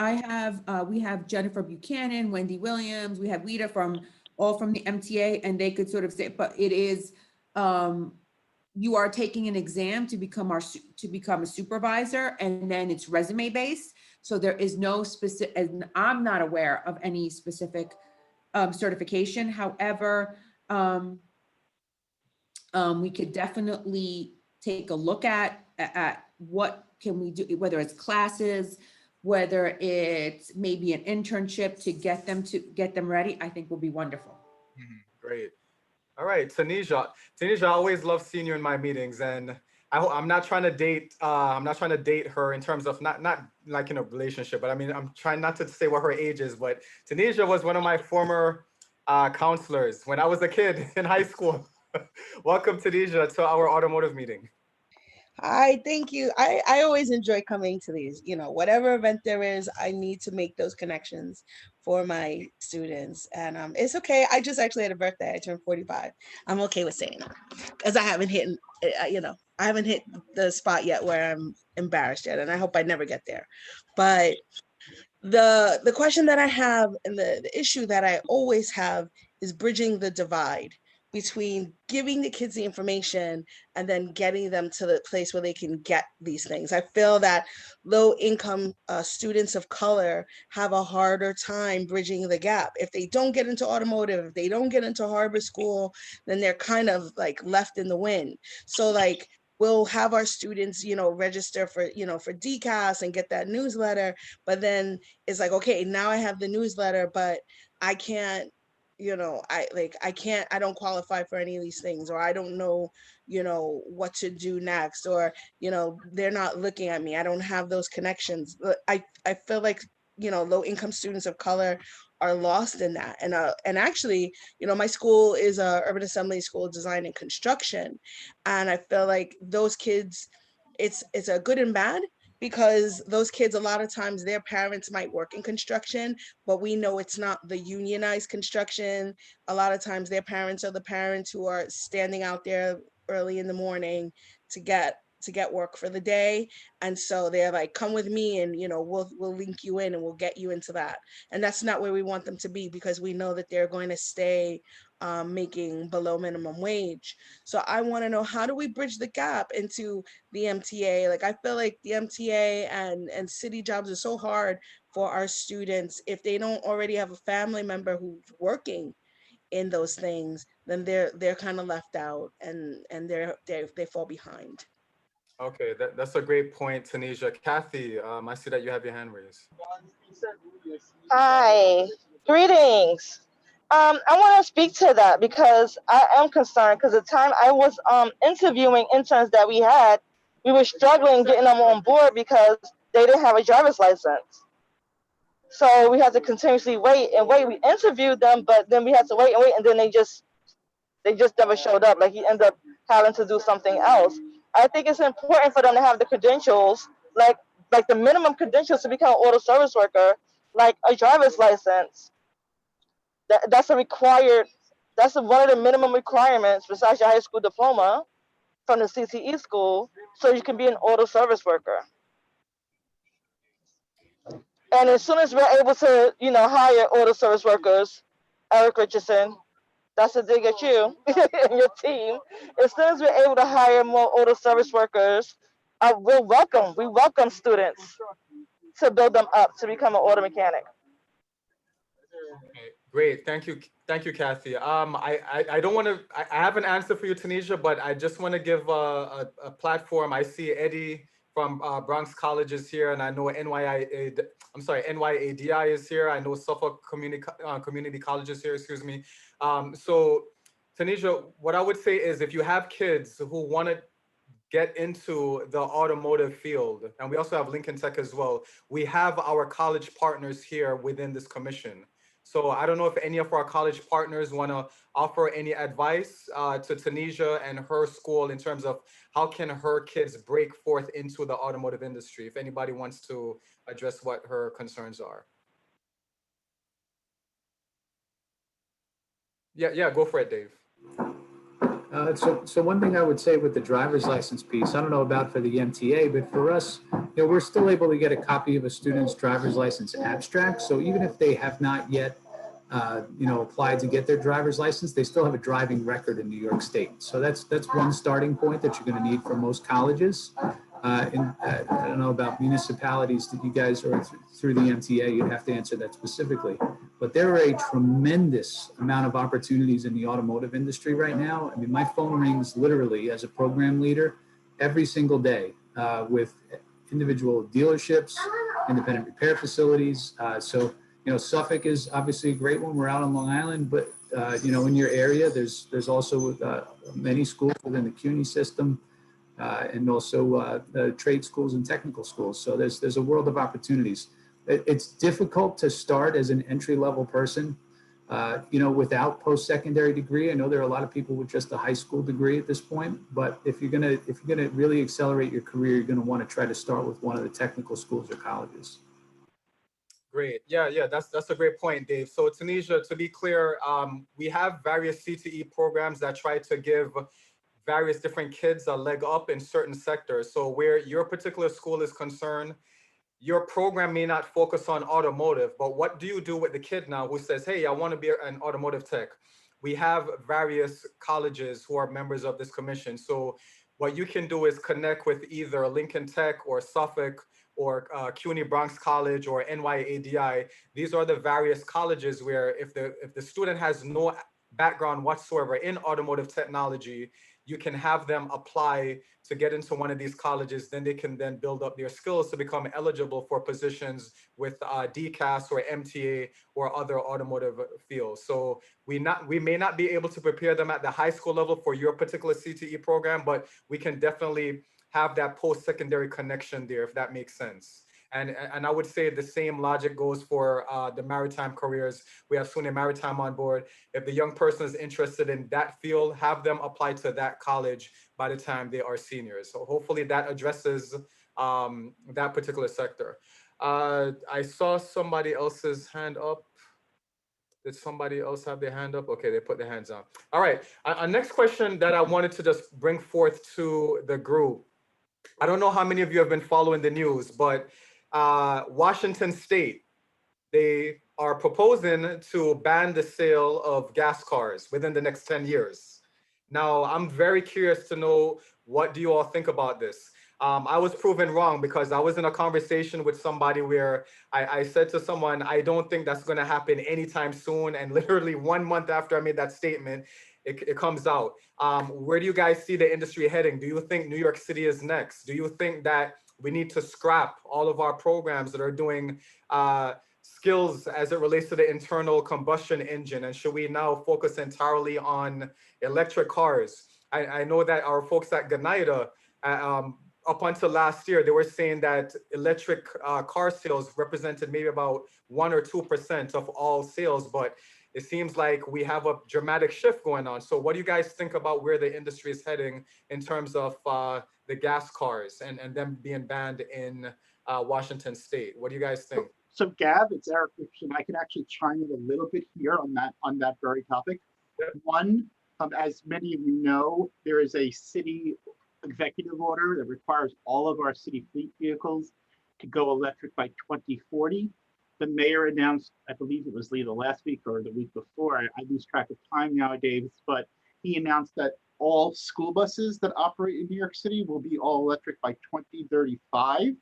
we have Jennifer Buchanan, Wendy Williams, we have Lita from the MTA, and they could sort of say, but it is, you are taking an exam to become a supervisor, and then it's resume based. So there is no specific, and I'm not aware of any specific certification. However, we could definitely take a look at what can we do, whether it's classes, whether it's maybe an internship to get them ready. I think will be wonderful. Great. All right, Tanisha, I always love seeing you in my meetings, and I'm not trying to date. I'm not trying to date her in terms of not like in a relationship, but I mean, I'm trying not to say what her age is. But Tanisha was one of my former counselors when I was a kid in high school. Welcome, Tanisha, to our automotive meeting. Hi, thank you. I always enjoy coming to these, whatever event there is, I need to make those connections for my students. And it's okay. I just actually had a birthday. I turned 45. I'm okay with saying that because I haven't hit, I haven't hit the spot yet where I'm embarrassed yet. And I hope I never get there. But the question that I have and the issue that I always have is bridging the divide between giving the kids the information and then getting them to the place where they can get these things. I feel that low income students of color have a harder time bridging the gap. If they don't get into automotive, if they don't get into harbor school, then they're kind of like left in the wind. So like, we'll have our students, register for, for DCAS and get that newsletter, but then it's like, okay, now I have the newsletter, but I can't, I don't qualify for any of these things, or I don't know, what to do next, or, they're not looking at me. I don't have those connections. I feel like, low income students of color are lost in that. And actually, my school is a urban assembly school of design and construction. And I feel like those kids, it's a good and bad, because those kids, a lot of times their parents might work in construction, but we know it's not the unionized construction. A lot of times their parents are the parents who are standing out there early in the morning to get to get work for the day. And so they're like, come with me and, you know, we'll link you in and we'll get you into that. And that's not where we want them to be, because we know that they're going to stay making below minimum wage. So I want to know, how do we bridge the gap into the MTA? Like, I feel like the MTA and city jobs are so hard for our students. If they don't already have a family member who's working in those things, then they're kind of left out, and they fall behind. Okay, that's a great point, Tanisha. Kathy, I see that you have your hand raised. Hi, greetings. I want to speak to that because I am concerned, because the time I was interviewing interns that we had, we were struggling getting them on board because they didn't have a driver's license. So we had to continuously wait and wait. We interviewed them, but then we had to wait and wait, and then they just never showed up. Like, he ended up having to do something else. I think it's important for them to have the credentials, like the minimum credentials to become an auto service worker, like a driver's license. That's a required. That's one of the minimum requirements besides your high school diploma from the CTE school, so you can be an auto service worker. And as soon as we're able to, hire auto service workers, Eric Richardson, that's a dig at you and your team. As soon as we're able to hire more auto service workers, we welcome students to build them up to become an auto mechanic. Okay, great. Thank you, Kathy. I don't want to. I have an answer for you, Tanisha, but I just want to give a platform. I see Eddie from Bronx College is here, and I know NYADI is here. I know Suffolk Community College is here. Excuse me. So, Tanisha, what I would say is, if you have kids who want to get into the automotive field, and we also have Lincoln Tech as well, we have our college partners here within this commission. So I don't know if any of our college partners want to offer any advice to Tanisha and her school in terms of how can her kids break forth into the automotive industry, if anybody wants to address what her concerns are. Yeah, go for it, Dave. So one thing I would say with the driver's license piece, I don't know about for the MTA, but for us, we're still able to get a copy of a student's driver's license abstract. So even if they have not yet, applied to get their driver's license, they still have a driving record in New York State. So that's one starting point that you're going to need for most colleges. I don't know about municipalities that you guys are through the MTA, you'd have to answer that specifically. But there are a tremendous amount of opportunities in the automotive industry right now. I mean, my phone rings literally as a program leader every single day with individual dealerships, independent repair facilities. So Suffolk is obviously a great one. We're out on Long Island, but in your area, there's also many schools within the CUNY system. And also the trade schools and technical schools. So there's a world of opportunities. It's difficult to start as an entry-level person, without post-secondary degree. I know there are a lot of people with just a high school degree at this point, but if you're gonna really accelerate your career, you're gonna want to try to start with one of the technical schools or colleges. Great. Yeah, that's a great point, Dave. So Tanisha, to be clear, we have various CTE programs that try to give various different kids a leg up in certain sectors. So where your particular school is concerned, your program may not focus on automotive, but what do you do with the kid now who says, hey, I want to be an automotive tech? We have various colleges who are members of this commission. So what you can do is connect with either Lincoln Tech or Suffolk or CUNY Bronx College or NYADI. These are the various colleges where if the student has no background whatsoever in automotive technology, you can have them apply to get into one of these colleges. Then they can then build up their skills to become eligible for positions with DCAS or MTA or other automotive fields. So we may not be able to prepare them at the high school level for your particular CTE program, but we can definitely have that post-secondary connection there, if that makes sense. And I would say the same logic goes for the maritime careers. We have SUNY Maritime on board. If the young person is interested in that field, have them apply to that college by the time they are seniors. So hopefully that addresses that particular sector. I saw somebody else's hand up. Did somebody else have their hand up? Okay, they put their hands on. All right, our next question that I wanted to just bring forth to the group I don't know how many of you have been following the news, but Washington State, they are proposing to ban the sale of gas cars within the next 10 years. Now, I'm very curious to know, what do you all think about this? I was proven wrong because I was in a conversation with somebody where I said to someone, I don't think that's going to happen anytime soon. And literally 1 month after I made that statement, it comes out. Where do you guys see the industry heading? Do you think New York City is next? Do you think that we need to scrap all of our programs that are doing skills as it relates to the internal combustion engine? And should we now focus entirely on electric cars? I know that our folks at GNIDA, up until last year, they were saying that electric car sales represented maybe about 1 or 2% of all sales, but it seems like we have a dramatic shift going on. So what do you guys think about where the industry is heading in terms of the gas cars and them being banned in Washington State? What do you guys think? So Gab, it's Eric Richardson. I can actually chime in a little bit here on that very topic. Yep. One, as many of you know, there is a city executive order that requires all of our city fleet vehicles to go electric by 2040. The mayor announced, I believe it was either last week or the week before, I lose track of time nowadays, but he announced that all school buses that operate in New York City will be all electric by 2035.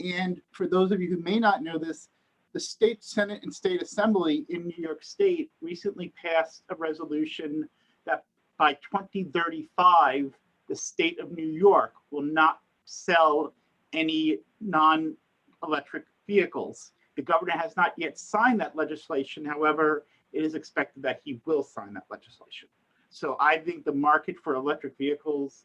And for those of you who may not know this, the state Senate and state assembly in New York State recently passed a resolution that by 2035, the state of New York will not sell any non-electric vehicles. The governor has not yet signed that legislation. However, it is expected that he will sign that legislation. So I think the market for electric vehicles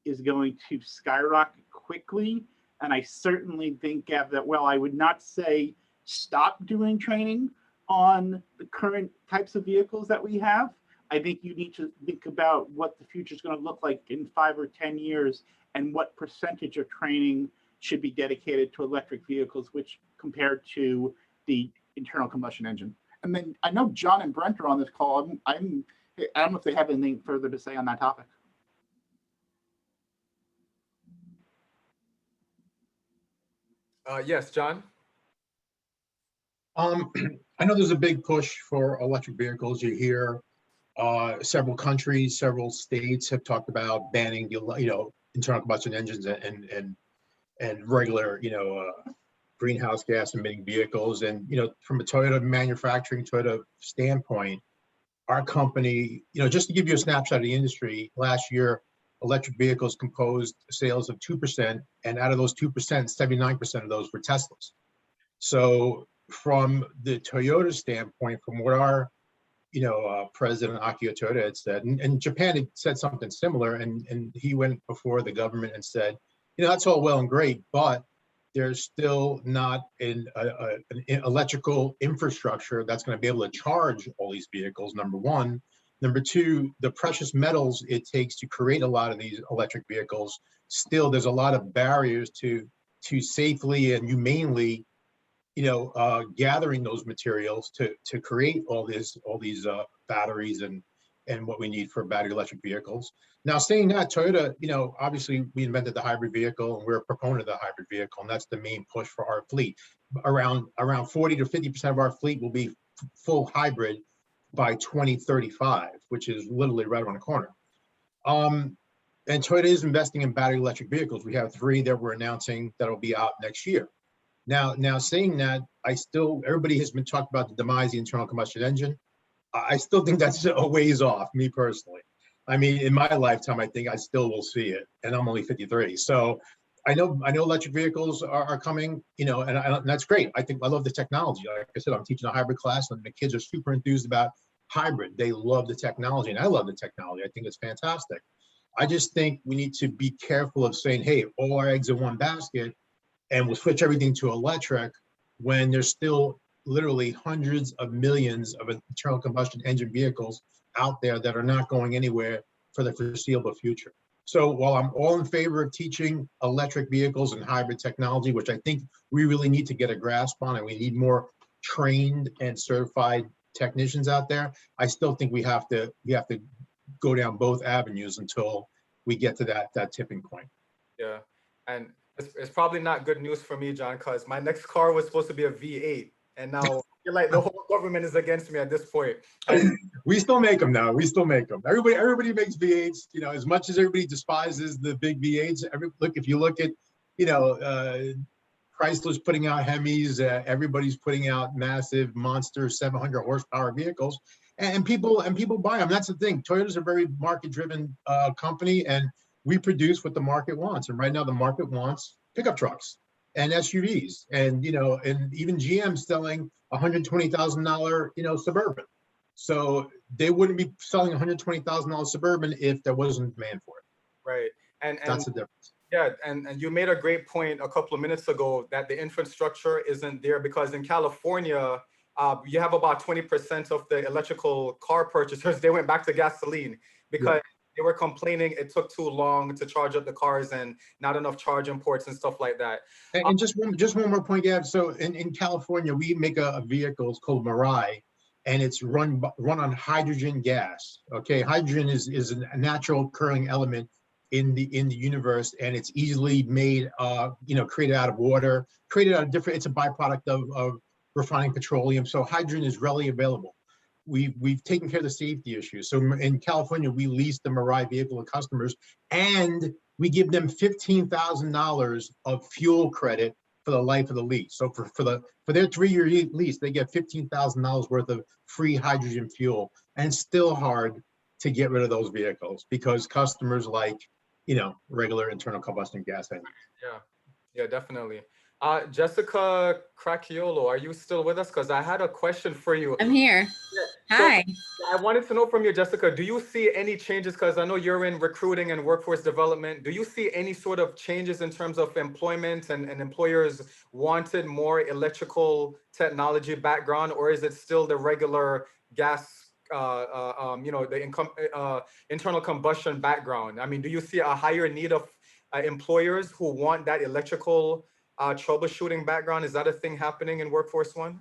is going to skyrocket quickly. And I certainly think, Gav, that, well, I would not say stop doing training on the current types of vehicles that we have. I think you need to think about what the future is going to look like in 5 or 10 years and what percentage of training should be dedicated to electric vehicles, which compared to the internal combustion engine. And then I know John and Brent are on this call. I don't know if they have anything further to say on that topic. Yes, John? I know there's a big push for electric vehicles. You hear several countries, several states have talked about banning, internal combustion engines and regular, greenhouse gas emitting vehicles. And, from a Toyota manufacturing, Toyota standpoint, our company, just to give you a snapshot of the industry, last year, electric vehicles composed sales of 2%, and out of those 2%, 79% of those were Teslas. So from the Toyota standpoint, from what our President Akio Toyoda had said, and Japan had said something similar, and he went before the government and said, that's all well and great, but there's still not an electrical infrastructure that's going to be able to charge all these vehicles, number one. Number two, the precious metals it takes to create a lot of these electric vehicles, still there's a lot of barriers to safely and humanely gathering those materials to create all these batteries and what we need for battery electric vehicles. Now, saying that, Toyota, obviously we invented the hybrid vehicle and we're a proponent of the hybrid vehicle, and that's the main push for our fleet. Around 40 to 50% of our fleet will be full hybrid by 2035, which is literally right around the corner. And Toyota is investing in battery electric vehicles. We have 3 that we're announcing that'll be out next year. Now saying that, everybody has been talking about the demise of the internal combustion engine. I still think that's a ways off, me personally. I mean, in my lifetime, I think I still will see it, and I'm only 53. So I know electric vehicles are coming, and that's great. I love the technology. Like I said, I'm teaching a hybrid class, and the kids are super enthused about hybrid. They love the technology, and I love the technology. I think it's fantastic. I just think we need to be careful of saying, hey, all our eggs in one basket, and we'll switch everything to electric when there's still literally hundreds of millions of internal combustion engine vehicles out there that are not going anywhere for the foreseeable future. So while I'm all in favor of teaching electric vehicles and hybrid technology, which I think we really need to get a grasp on, and we need more trained and certified technicians out there, I still think we have to go down both avenues until we get to that tipping point. Yeah. And it's probably not good news for me, John, because my next car was supposed to be a V8. And now I feel like the whole government is against me at this point. We still make them now. We still make them. Everybody makes V8s. You know, as much as everybody despises the big V8s. If you look at, you know, Chrysler's putting out Hemis. Everybody's putting out massive monster 700 horsepower vehicles, and people buy them. That's the thing. Toyota's a very market-driven company, and we produce what the market wants. And right now, the market wants pickup trucks and SUVs, and you know, and even GM's selling $120,000, you know, Suburban. So they wouldn't be selling $120,000 Suburban if there wasn't demand for it. Right. And That's the difference. yeah, and you made a great point a couple of minutes ago that the infrastructure isn't there, because in California, you have about 20% of the electrical car purchasers, they went back to gasoline because they were complaining it took too long to charge up the cars and not enough charging ports and stuff like that. And just one more point, Gav. So in California, we make a vehicle, it's called Maritime, and it's run on hydrogen gas. Okay, hydrogen is a natural occurring element in the universe, and it's easily made, you know, created out of water, created out of different. It's a byproduct of refining petroleum. So hydrogen is readily available. We've taken care of the safety issues. So in California, we lease the Maritime vehicle to customers, and we give them $15,000 of fuel credit for the life of the lease. So for their 3-year lease, they get $15,000 worth of free hydrogen fuel. And it's still hard to get rid of those vehicles because customers like, you know, regular internal combustion gas engines. Yeah, definitely. Jessica Cracchiolo, are you still with us? Because I had a question for you. I'm here. Yeah. Hi. So I wanted to know from you, Jessica, do you see any changes? Because I know you're in recruiting and workforce development. Do you see any sort of changes in terms of employment and employers wanted more electrical technology background, or is it still the regular gas, you know, the internal combustion background? I mean, do you see a higher need of employers who want that electrical troubleshooting background? Is that a thing happening in Workforce One?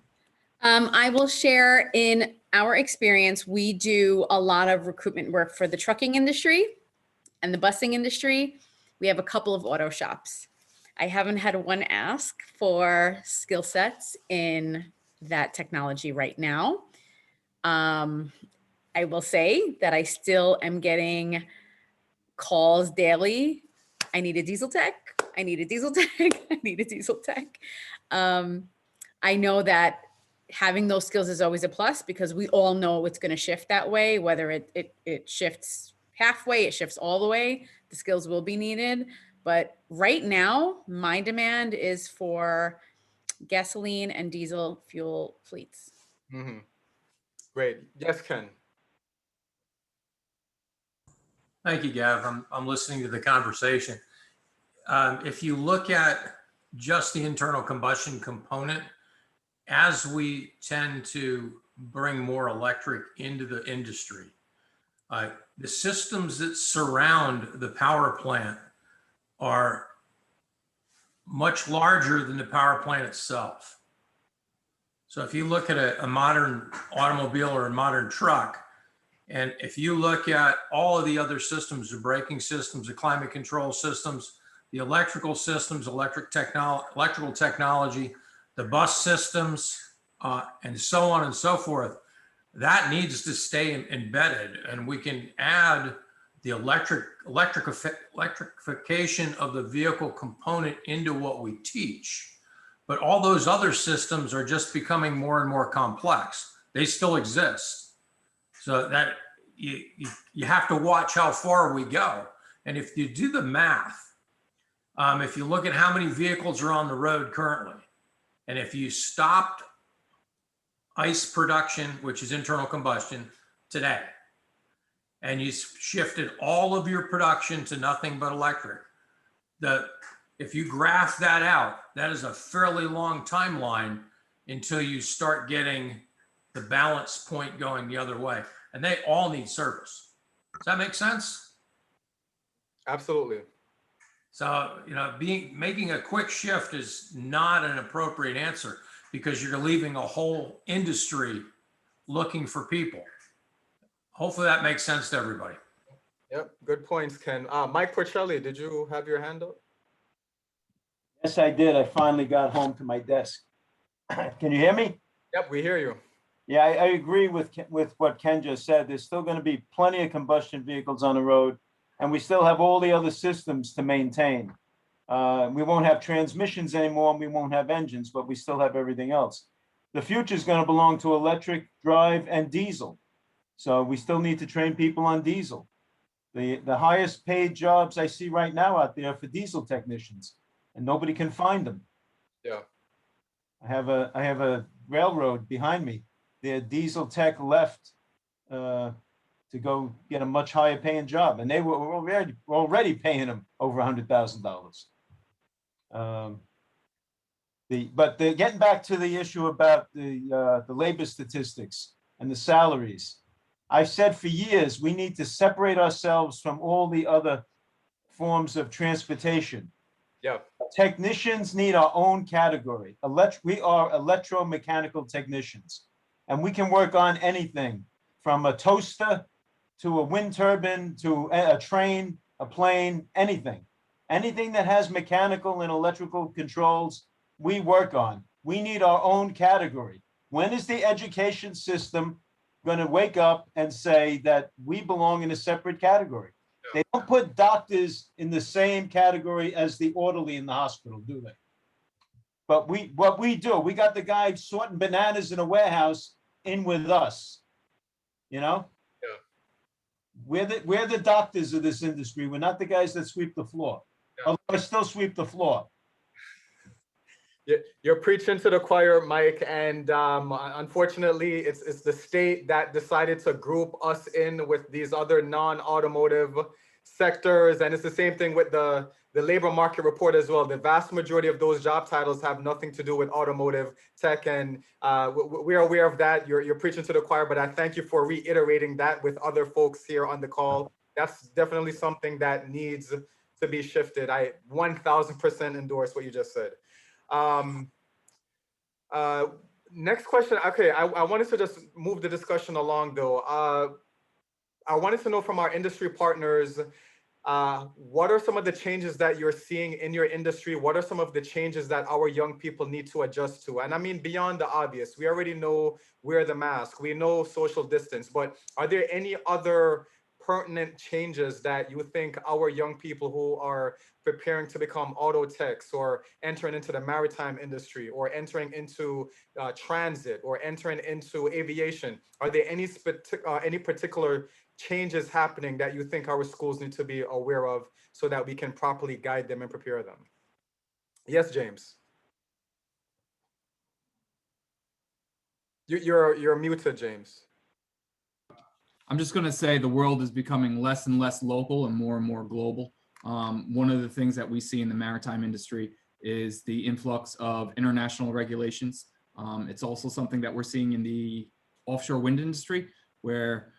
I will share in our experience, we do a lot of recruitment work for the trucking industry and the busing industry. We have a couple of auto shops. I haven't had one ask for skill sets in that technology right now. I will say that I still am getting calls daily. I need a diesel tech. I need a diesel tech. I need a diesel tech. I know that having those skills is always a plus because we all know it's going to shift that way, whether it shifts halfway, it shifts all the way, the skills will be needed. But right now, my demand is for gasoline and diesel fuel fleets. Mm-hmm. Great. Yes, Ken. Thank you, Gav. I'm listening to the conversation. If you look at just the internal combustion component, as we tend to bring more electric into the industry, the systems that surround the power plant are much larger than the power plant itself. So if you look at a modern automobile or a modern truck, and if you look at all of the other systems, the braking systems, the climate control systems, the electrical systems, electrical technology, the bus systems, and so on and so forth, that needs to stay embedded. And we can add the electrification of the vehicle component into what we teach. But all those other systems are just becoming more and more complex. They still exist. So that you have to watch how far we go. And if you do the math, if you look at how many vehicles are on the road currently, and if you stopped ICE production, which is internal combustion today, and you shifted all of your production to nothing but electric, if you graph that out, that is a fairly long timeline until you start getting the balance point going the other way. And they all need service. Does that make sense? Absolutely. So, you know, making a quick shift is not an appropriate answer because you're leaving a whole industry looking for people. Hopefully that makes sense to everybody. Yep, good points, Ken. Mike Porcelli, did you have your hand up? Yes, I did. I finally got home to my desk. Can you hear me? Yep, we hear you. Yeah, I agree with what Ken just said. There's still going to be plenty of combustion vehicles on the road, and we still have all the other systems to maintain. We won't have transmissions anymore, and we won't have engines, but we still have everything else. The future is going to belong to electric drive and diesel. So we still need to train people on diesel. The highest paid jobs I see right now out there are for diesel technicians, and nobody can find them. Yeah. I have a railroad behind me. Their diesel tech left to go get a much higher paying job, and they were already paying them over $100,000. But getting back to the issue about the labor statistics and the salaries, I've said for years we need to separate ourselves from all the other forms of transportation. Yeah. Technicians need our own category. We are electromechanical technicians, and we can work on anything from a toaster to a wind turbine to a train, a plane, anything. Anything that has mechanical and electrical controls, we work on. We need our own category. When is the education system going to wake up and say that we belong in a separate category? They don't put doctors in the same category as the orderly in the hospital, do they? But what we do, we got the guy sorting bananas in a warehouse in with us, you know? Yeah. We're the doctors of this industry. We're not the guys that sweep the floor. Yeah. Although I still sweep the floor. You're preaching to the choir, Mike, and unfortunately, it's the state that decided to group us in with these other non-automotive sectors, and it's the same thing with the labor market report as well. The vast majority of those job titles have nothing to do with automotive tech, and we're aware of that. You're preaching to the choir, but I thank you for reiterating that with other folks here on the call. That's definitely something that needs to be shifted. I 1000% endorse what you just said. Next question. Okay, I wanted to just move the discussion along though. I wanted to know from our industry partners, what are some of the changes that you're seeing in your industry? What are some of the changes that our young people need to adjust to? And I mean, beyond the obvious, we already know wear the mask, we know social distance, but are there any other pertinent changes that you think our young people who are preparing to become auto techs or entering into the maritime industry or entering into transit or entering into aviation, are there any particular changes happening that you think our schools need to be aware of so that we can properly guide them and prepare them? Yes, James. You're muted, James. I'm just going to say the world is becoming less and less local and more global. One of the things that we see in the maritime industry is the influx of international regulations. It's also something that we're seeing in the offshore wind industry, where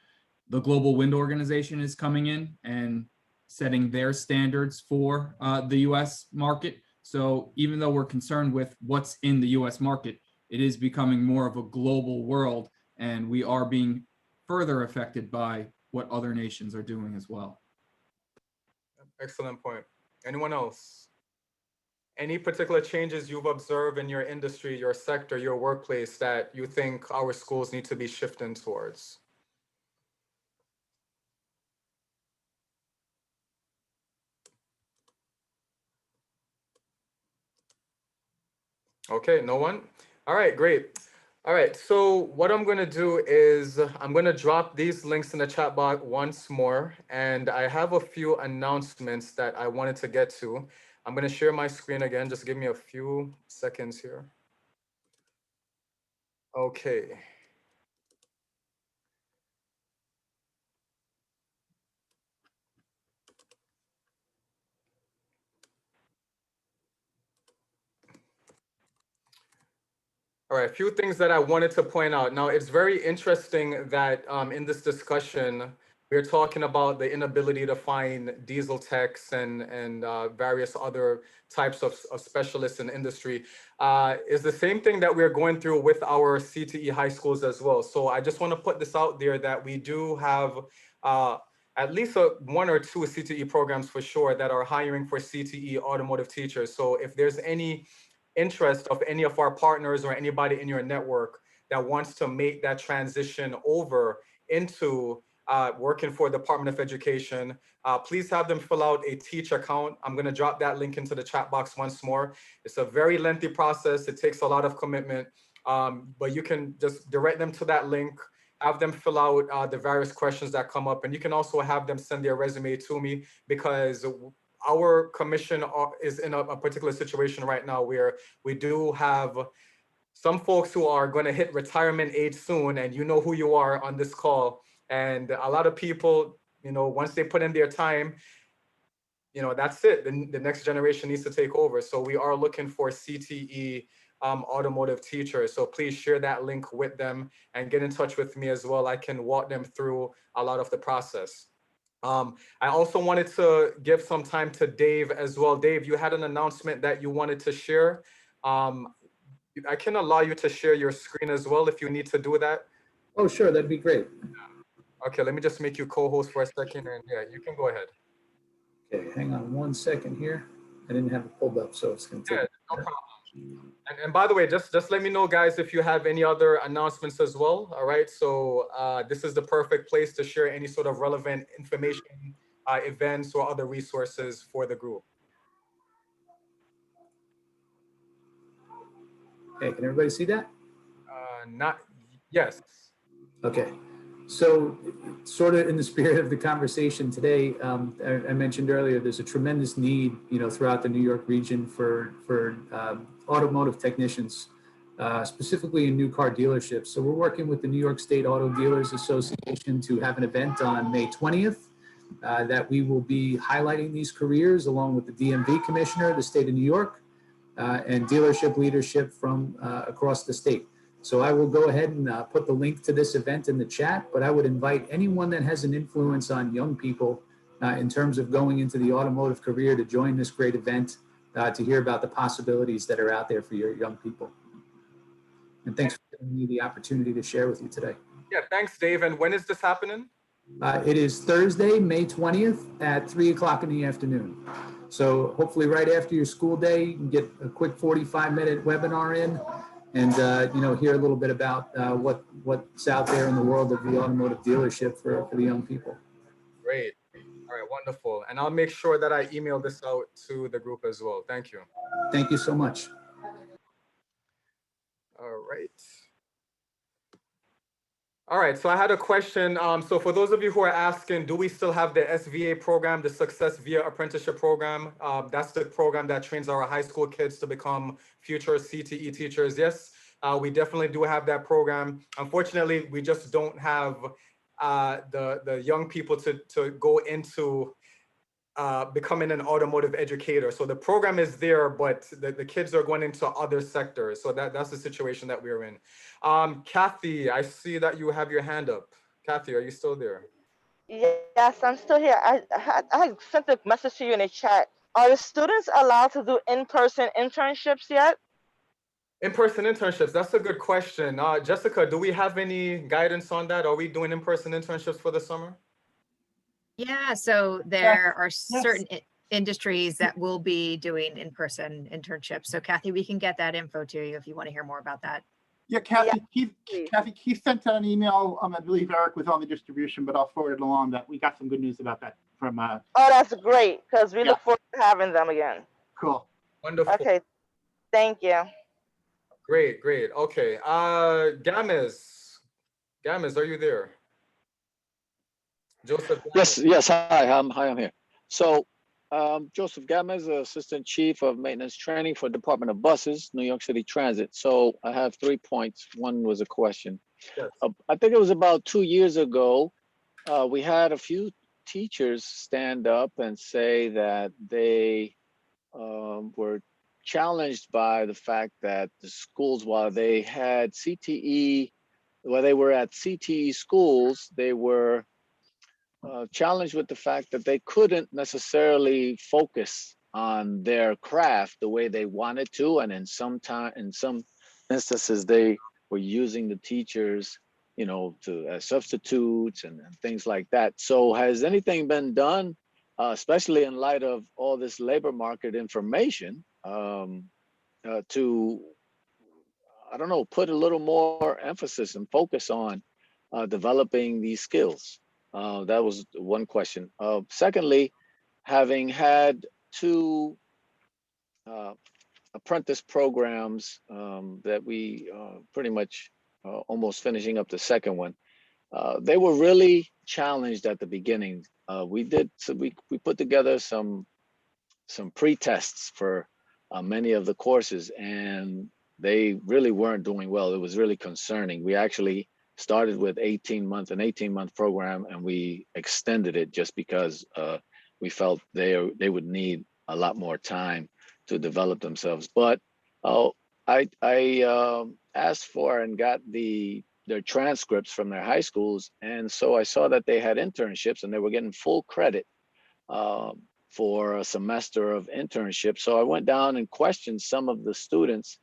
the Global Wind Organization is coming in and setting their standards for the US market. So even though we're concerned with what's in the US market, it is becoming more of a global world, and we are being further affected by what other nations are doing as well. Excellent point. Anyone else? Any particular changes you've observed in your industry, your sector, your workplace that you think our schools need to be shifting towards? Okay, no one? All right, great. All right, so what I'm gonna do is I'm gonna drop these links in the chat box once more, and I have a few announcements that I wanted to get to. I'm gonna share my screen again, just give me a few seconds here. Okay. All right, a few things that I wanted to point out. Now, it's very interesting that in this discussion, we're talking about the inability to find diesel techs and various other types of specialists in industry. Is the same thing that we're going through with our CTE high schools as well. So I just want to put this out there that we do have at least one or two CTE programs for sure that are hiring for CTE automotive teachers. So if there's any interest of any of our partners or anybody in your network that wants to make that transition over into working for the Department of Education, please have them fill out a Teach account. I'm going to drop that link into the chat box once more. It's a very lengthy process. It takes a lot of commitment, but you can just direct them to that link, have them fill out the various questions that come up, and you can also have them send their resume to me, because our commission is in a particular situation right now where we do have some folks who are going to hit retirement age soon, and you know who you are on this call. And a lot of people, you know, once they put in their time, you know, that's it. The next generation needs to take over. So we are looking for CTE automotive teachers. So please share that link with them and get in touch with me as well. I can walk them through a lot of the process. I also wanted to give some time to Dave as well. Dave, you had an announcement that you wanted to share. I can allow you to share your screen as well if you need to do that. Oh, sure, that'd be great. Okay, let me just make you co-host for a second, and yeah, you can go ahead. Okay, hang on 1 second here. I didn't have it pulled up, so it's gonna take. Yeah, no problem. And by the way, just let me know, guys, if you have any other announcements as well. All right, so this is the perfect place to share any sort of relevant information, events, or other resources for the group. Okay, can everybody see that? Yes. Okay, so sort of in the spirit of the conversation today, I mentioned earlier, there's a tremendous need, you know, throughout the New York region for automotive technicians, specifically in new car dealerships. So we're working with the New York State Auto Dealers Association to have an event on May 20th that we will be highlighting these careers along with the DMV Commissioner of the state of New York and dealership leadership from across the state. So I will go ahead and put the link to this event in the chat, but I would invite anyone that has an influence on young people in terms of going into the automotive career to join this great event to hear about the possibilities that are out there for your young people. And thanks for giving me the opportunity to share with you today. Yeah, thanks, Dave. And when is this happening? It is Thursday, May 20th at 3 o'clock in the afternoon. So hopefully right after your school day, you can get a quick 45-minute webinar in and you know, hear a little bit about what's out there in the world of the automotive dealership for the young people. Great. All right, wonderful. And I'll make sure that I email this out to the group as well. Thank you. Thank you so much. All right. All right, so I had a question. So for those of you who are asking, do we still have the SVA program, the Success Via Apprenticeship Program? That's the program that trains our high school kids to become future CTE teachers. Yes, we definitely do have that program. Unfortunately, we just don't have the young people to go into becoming an automotive educator. So the program is there, but the kids are going into other sectors. So that's the situation that we're in. Kathy, I see that you have your hand up. Kathy, are you still there? Yes, I'm still here. I had sent a message to you in the chat. Are the students allowed to do in-person internships yet? In-person internships, that's a good question. Jessica, do we have any guidance on that? Are we doing in-person internships for the summer? Yeah, so there are certain industries that will be doing in-person internships. So Kathy, we can get that info to you if you want to hear more about that. Yeah, Kathy, Keith sent out an email. I believe Eric was on the distribution, but I'll forward it along that we got some good news about that from. Oh, that's great, because we look forward to having them again. Cool. Wonderful. Okay, thank you. Great, great. Okay, Gamiz, are you there? Joseph. Yes, hi, I'm here. So, Joseph Gamez, Assistant Chief of Maintenance Training for Department of Buses, New York City Transit. So I have 3 points. One was a question. Yes. I think it was about 2 years ago, we had a few teachers stand up and say that they were challenged by the fact that the schools, while they had CTE, while they were at CTE schools, they were challenged with the fact that they couldn't necessarily focus on their craft the way they wanted to, and in some instances they were using the teachers to as substitutes and things like that. So has anything been done, especially in light of all this labor market information, to, I don't know, put a little more emphasis and focus on developing these skills? That was one question. Secondly, having had 2 apprentice programs that we pretty much almost finishing up the second one, they were really challenged at the beginning. We put together some pre-tests for many of the courses, and they really weren't doing well. It was really concerning. We actually started with an 18-month program, and we extended it just because we felt they would need a lot more time to develop themselves. But I asked for and got their transcripts from their high schools, and so I saw that they had internships and they were getting full credit for a semester of internship. So I went down and questioned some of the students,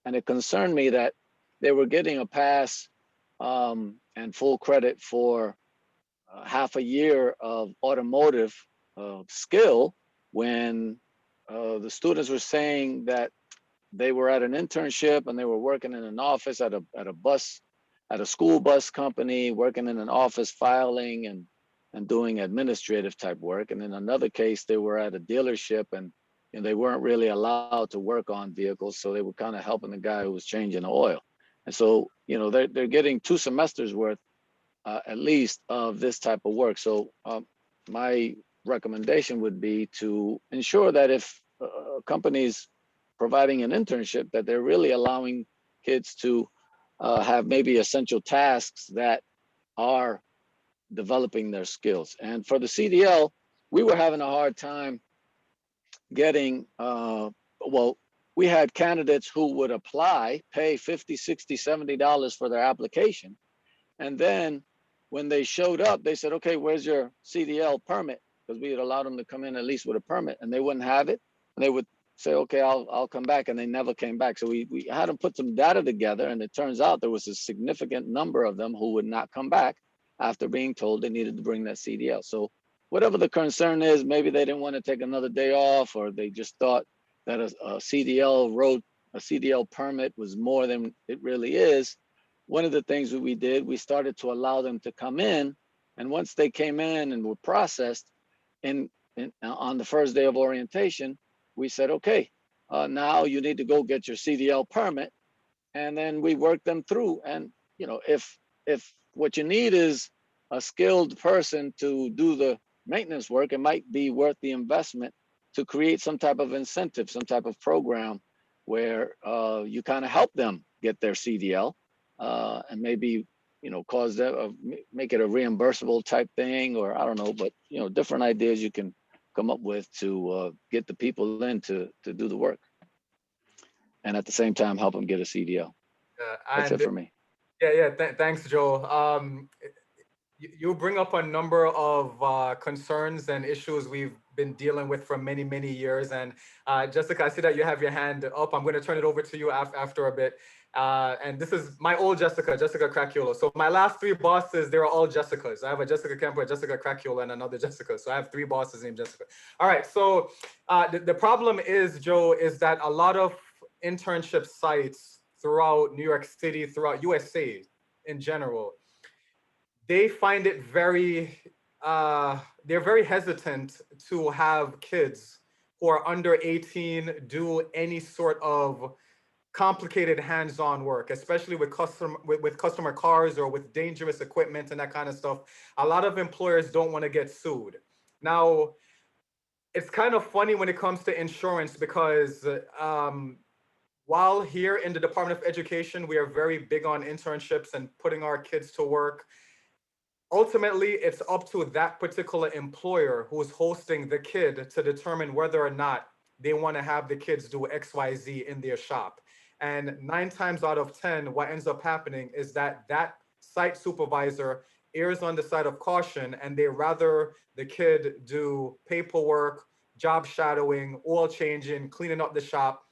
and it concerned me that they were getting a pass and full credit for half a year of automotive skill when the students were saying that they were at an internship and they were working in an office at a school bus company, working in an office filing and doing administrative type work. And in another case, they were at a dealership and they weren't really allowed to work on vehicles. So they were kind of helping the guy who was changing the oil. And so, they're getting 2 semesters worth at least of this type of work. So my recommendation would be to ensure that if companies providing an internship, that they're really allowing kids to have maybe essential tasks that are developing their skills. And for the CDL, we were having a hard time getting, we had candidates who would apply, pay $50, $60, $70 for their application. And then when they showed up, they said, okay, where's your CDL permit? Because we had allowed them to come in at least with a permit, and they wouldn't have it. And they would say, okay, I'll come back. And they never came back. So we had them put some data together, and it turns out there was a significant number of them who would not come back after being told they needed to bring that CDL. So whatever the concern is, maybe they didn't want to take another day off, or they just thought that a CDL permit was more than it really is. One of the things that we did, we started to allow them to come in. And once they came in and were processed on the first day of orientation, we said, okay, now you need to go get your CDL permit. And then we worked them through. And, if what you need is a skilled person to do the maintenance work, it might be worth the investment to create some type of incentive, some type of program where you kind of help them get their CDL and maybe, cause them, make it a reimbursable type thing, or I don't know, but, different ideas you can come up with to get the people in to do the work. And at the same time, help them get a CDL. That's it for me. Yeah. Thanks, Joe. You bring up a number of concerns and issues we've been dealing with for many, many years. And Jessica, I see that you have your hand up. I'm going to turn it over to you after a bit. And this is my old Jessica Craculo. So my last 3 bosses, they're all Jessicas. I have a Jessica Kemper, a Jessica Craculo, and another Jessica. So I have 3 bosses named Jessica. All right. So the problem is, Joe, is that a lot of internship sites throughout New York City, throughout USA in general, they find it they're very hesitant to have kids who are under 18 do any sort of complicated hands-on work, especially with customer cars or with dangerous equipment and that kind of stuff. A lot of employers don't want to get sued. Now, it's kind of funny when it comes to insurance because while here in the Department of Education, we are very big on internships and putting our kids to work, ultimately, it's up to that particular employer who's hosting the kid to determine whether or not they want to have the kids do XYZ in their shop. And 9 times out of 10, what ends up happening is that site supervisor errs on the side of caution, and they rather the kid do paperwork, job shadowing, oil changing, cleaning up the shop.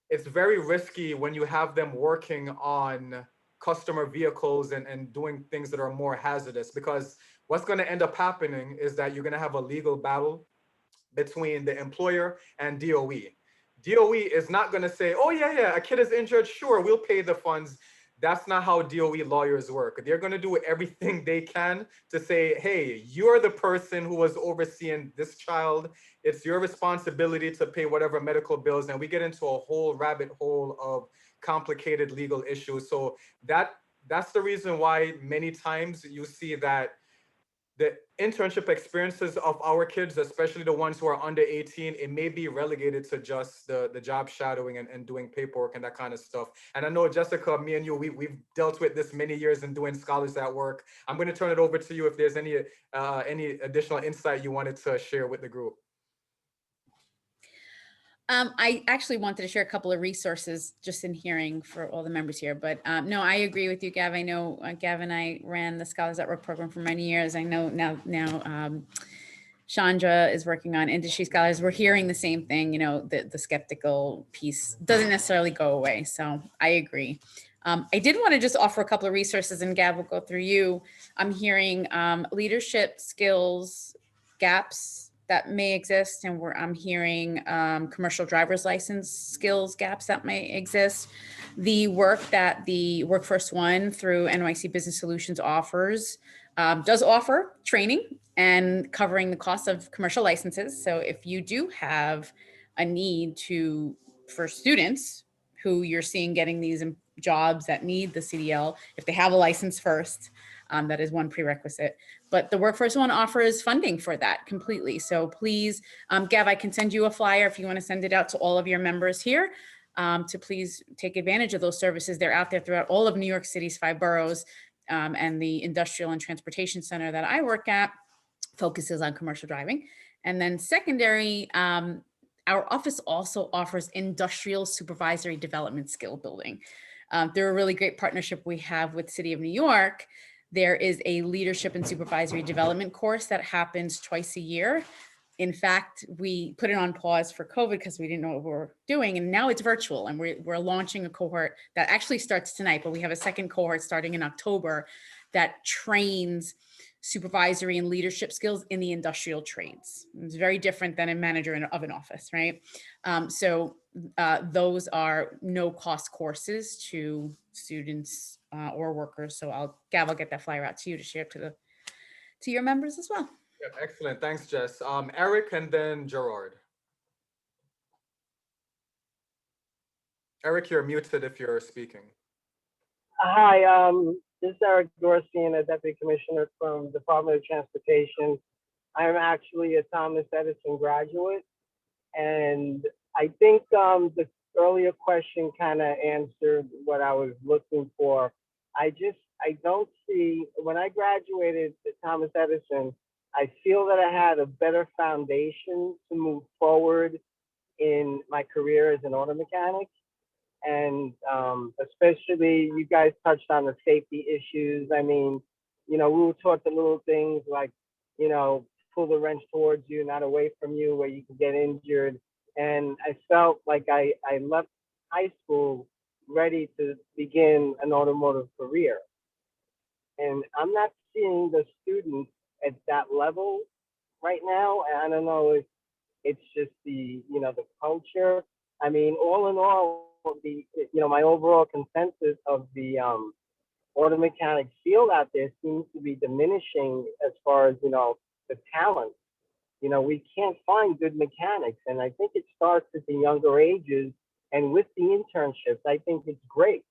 It's very risky when you have them working on customer vehicles and doing things that are more hazardous. Because what's going to end up happening is that you're going to have a legal battle between the employer and DOE. DOE is not going to say, oh, yeah, a kid is injured. Sure, we'll pay the funds. That's not how DOE lawyers work. They're going to do everything they can to say, hey, you're the person who was overseeing this child. It's your responsibility to pay whatever medical bills. And we get into a whole rabbit hole of complicated legal issues. So that's the reason why many times you see that the internship experiences of our kids, especially the ones who are under 18, it may be relegated to just the job shadowing and doing paperwork and that kind of stuff. And I know, Jessica, me and you, we've dealt with this many years in doing Scholars at Work. I'm going to turn it over to you if there's any additional insight you wanted to share with the group. I actually wanted to share a couple of resources just in hearing for all the members here, but no, I agree with you, Gav. I know Gav and I ran the Scholars at Work program for many years. I know now Chandra is working on industry scholars. We're hearing the same thing, you know, the skeptical piece doesn't necessarily go away. So I agree. I did want to just offer a couple of resources, and Gav will go through you. I'm hearing leadership skills gaps that may exist, and I'm hearing commercial driver's license skills gaps that may exist. The work that the Workforce One through NYC Business Solutions offers does offer training and covering the cost of commercial licenses. So if you do have a need for students who you're seeing getting these jobs that need the CDL, if they have a license first, that is one prerequisite. But the Workforce One offers funding for that completely. So please, Gav, I can send you a flyer if you want to send it out to all of your members here to please take advantage of those services. They're out there throughout all of New York City's 5 boroughs, and the Industrial and Transportation Center that I work at focuses on commercial driving. And then secondary, our office also offers industrial supervisory development skill building. They're a really great partnership we have with City of New York. There is a leadership and supervisory development course that happens twice a year. In fact, we put it on pause for COVID because we didn't know what we were doing, and now it's virtual, and we're launching a cohort that actually starts tonight, but we have a second cohort starting in October that trains supervisory and leadership skills in the industrial trades. It's very different than a manager of an office, right? So those are no-cost courses to students or workers. So Gav, I'll get that flyer out to you to share to your members as well. Yeah, excellent. Thanks, Jess. Eric and then Gerard. Eric, you're muted if you're speaking. Hi, this is Eric Dorstein, a Deputy Commissioner from Department of Transportation. I'm actually a Thomas Edison graduate, and I think the earlier question kind of answered what I was looking for. I don't see, when I graduated at Thomas Edison, I feel that I had a better foundation to move forward in my career as an auto mechanic. And especially you guys touched on the safety issues. I mean, you know, we were taught the little things like, you know, pull the wrench towards you, not away from you, where you can get injured. And I felt like I left high school ready to begin an automotive career. And I'm not seeing the students at that level right now. And I don't know if it's just the culture. I mean, all in all, my overall consensus of the auto mechanic field out there seems to be diminishing as far as, the talent. We can't find good mechanics. And I think it starts at the younger ages, and with the internships, I think it's great.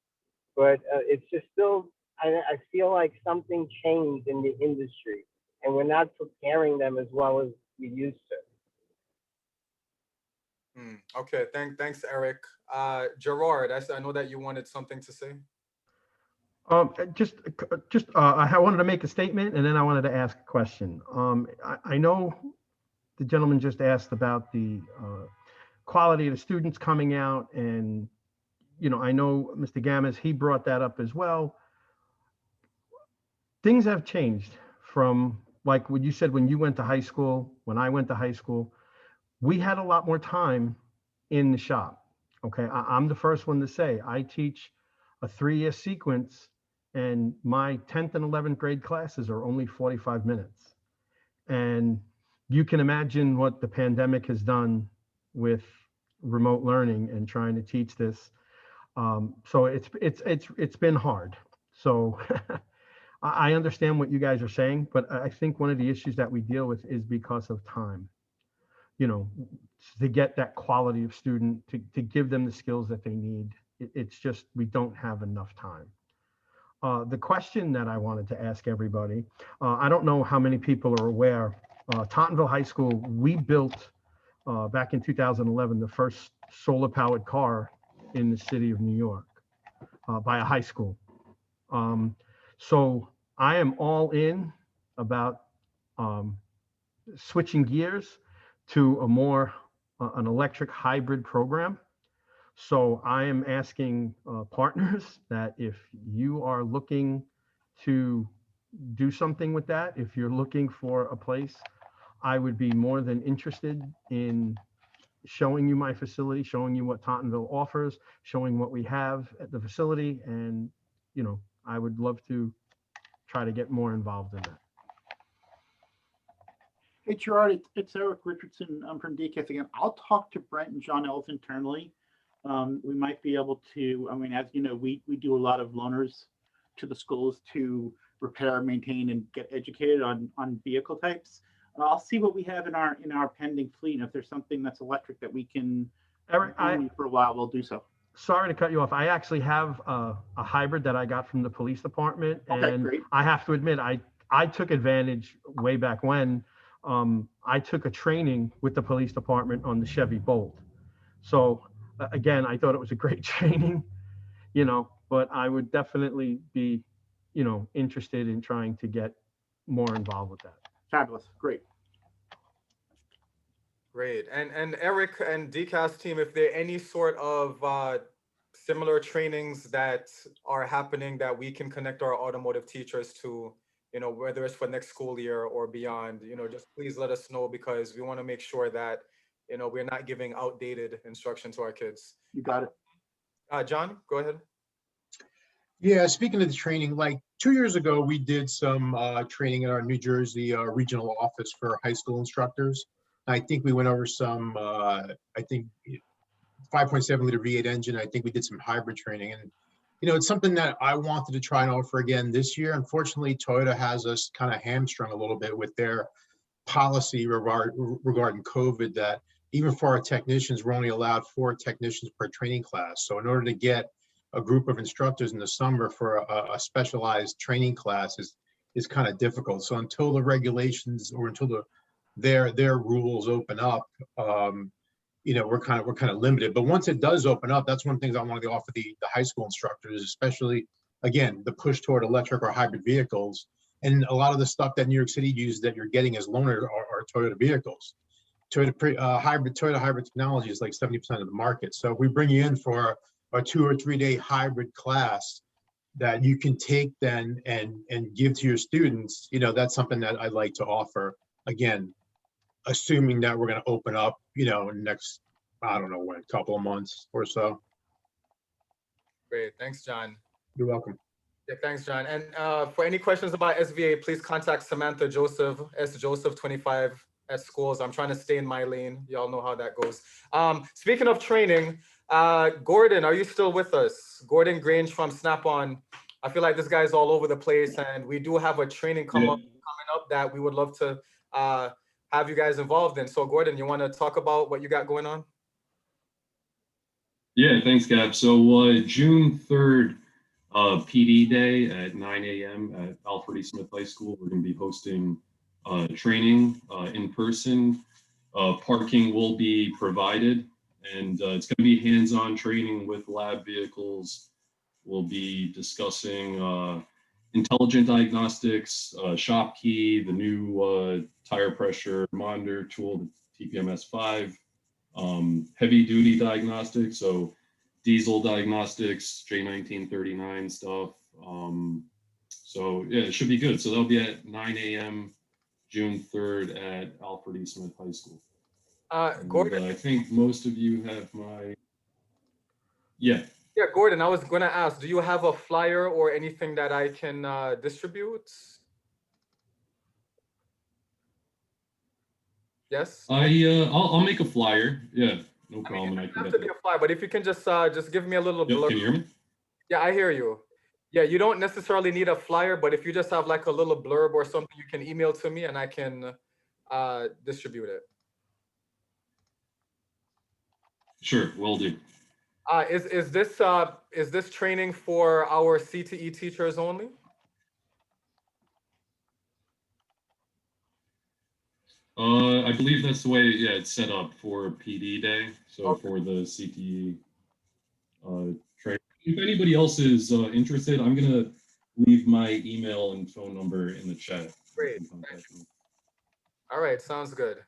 But it's just still, I feel like something changed in the industry, and we're not preparing them as well as we used to. Okay, thanks, Eric. Gerard, I know that you wanted something to say. I wanted to make a statement, and then I wanted to ask a question. I know the gentleman just asked about the quality of the students coming out, and I know Mr. Gammas, he brought that up as well. Things have changed from, like what you said, when you went to high school, when I went to high school. We had a lot more time in the shop. Okay, I'm the first one to say I teach a 3-year sequence And my 10th and 11th grade classes are only 45 minutes. And you can imagine what the pandemic has done with remote learning and trying to teach this. So it's been hard. So I understand what you guys are saying, but I think one of the issues that we deal with is because of time. You know, to get that quality of student, to give them the skills that they need. It's just, we don't have enough time. The question that I wanted to ask everybody, I don't know how many people are aware, Tottenville High School, we built back in 2011, the first solar powered car in the city of New York by a high school. So I am all in about switching gears to a more an electric hybrid program. So I am asking partners that if you are looking to do something with that, if you're looking for a place, I would be more than interested in showing you my facility, showing you what Tottenville offers, showing what we have at the facility. And, you know, I would love to try to get more involved in that. Hey, Gerard, it's Eric Richardson. I'm from DCAS again. I'll talk to Brent and John Ellis internally. We might be able to, I mean, as you know, we do a lot of loaners to the schools to repair, maintain, and get educated on vehicle types. I'll see what we have in our pending fleet. And if there's something that's electric that we can, Eric, for a while, we'll do so. Sorry to cut you off. I actually have a hybrid that I got from the police department. Okay, And great. I have to admit, I took advantage way back when. I took a training with the police department on the Chevy Bolt. So again, I thought it was a great training, you know, but I would definitely be, you know, interested in trying to get more involved with that. Fabulous. Great. Great. And Eric and DCAS team, if there are any sort of similar trainings that are happening that we can connect our automotive teachers to, you know, whether it's for next school year or beyond, you know, just please let us know, because we want to make sure that, you know, we're not giving outdated instruction to our kids. You got it. John, go ahead. Yeah, speaking of the training, like 2 years ago, we did some training in our New Jersey regional office for high school instructors. I think we went over some, I think 5.7 liter V8 engine. I think we did some hybrid training, and you know, it's something that I wanted to try and offer again this year. Unfortunately, Toyota has us kind of hamstrung a little bit with their policy regarding COVID, that even for our technicians, we're only allowed 4 technicians per training class. So in order to get a group of instructors in the summer for a specialized training class is kind of difficult. So until the regulations or until their rules open up, you know, we're kind of limited. But once it does open up, that's one of the things I wanted to offer the high school instructors, especially, again, the push toward electric or hybrid vehicles. And a lot of the stuff that New York City uses that you're getting as loaners are Toyota vehicles. Toyota hybrid technology is like 70% of the market. So if we bring you in for a 2 or 3 day hybrid class that you can take then and give to your students, you know, that's something that I'd like to offer. Again, assuming that we're going to open up, you know, in the next, I don't know when, couple of months or so. Great. Thanks, John. You're welcome. Yeah, thanks, John. And for any questions about SVA, please contact Samantha Joseph, sjoseph25 at schools. I'm trying to stay in my lane. Y'all know how that goes. Speaking of training, Gordon, are you still with us? Gordon Grange from Snap-on. I feel like this guy's all over the place, and we do have a training coming up that we would love to have you guys involved in. So Gordon, you want to talk about what you got going on? Yeah, thanks, Gab. So June 3rd, PD Day at 9 a.m. at Alfred E. Smith High School. We're going to be hosting training in person. Parking will be provided, and it's going to be hands-on training with lab vehicles. We'll be discussing intelligent diagnostics, shop key, the new tire pressure monitor tool, the TPMS-5, heavy duty diagnostics, so diesel diagnostics, J1939 stuff. So yeah, it should be good. So they'll be at 9 a.m. June 3rd at Alfred E. Smith High School. Gordon, I think most of you have my, yeah. Yeah, Gordon, I was gonna ask, do you have a flyer or anything that I can distribute? Yes? No? I'll make a flyer. Yeah, no problem. I It can doesn't have get to be that. a flyer, but if you can just give me a little Yep, blurb. can you hear me? Yeah, I hear you. Yeah, you don't necessarily need a flyer, but if you just have like a little blurb or something, you can email to me and I can distribute it. Sure, will do. Is this training for our CTE teachers only? I believe that's the way, yeah, it's set up for PD day. So for the CTE training. If anybody else is interested, I'm gonna leave my email and phone number in the chat. Great. All right, sounds good.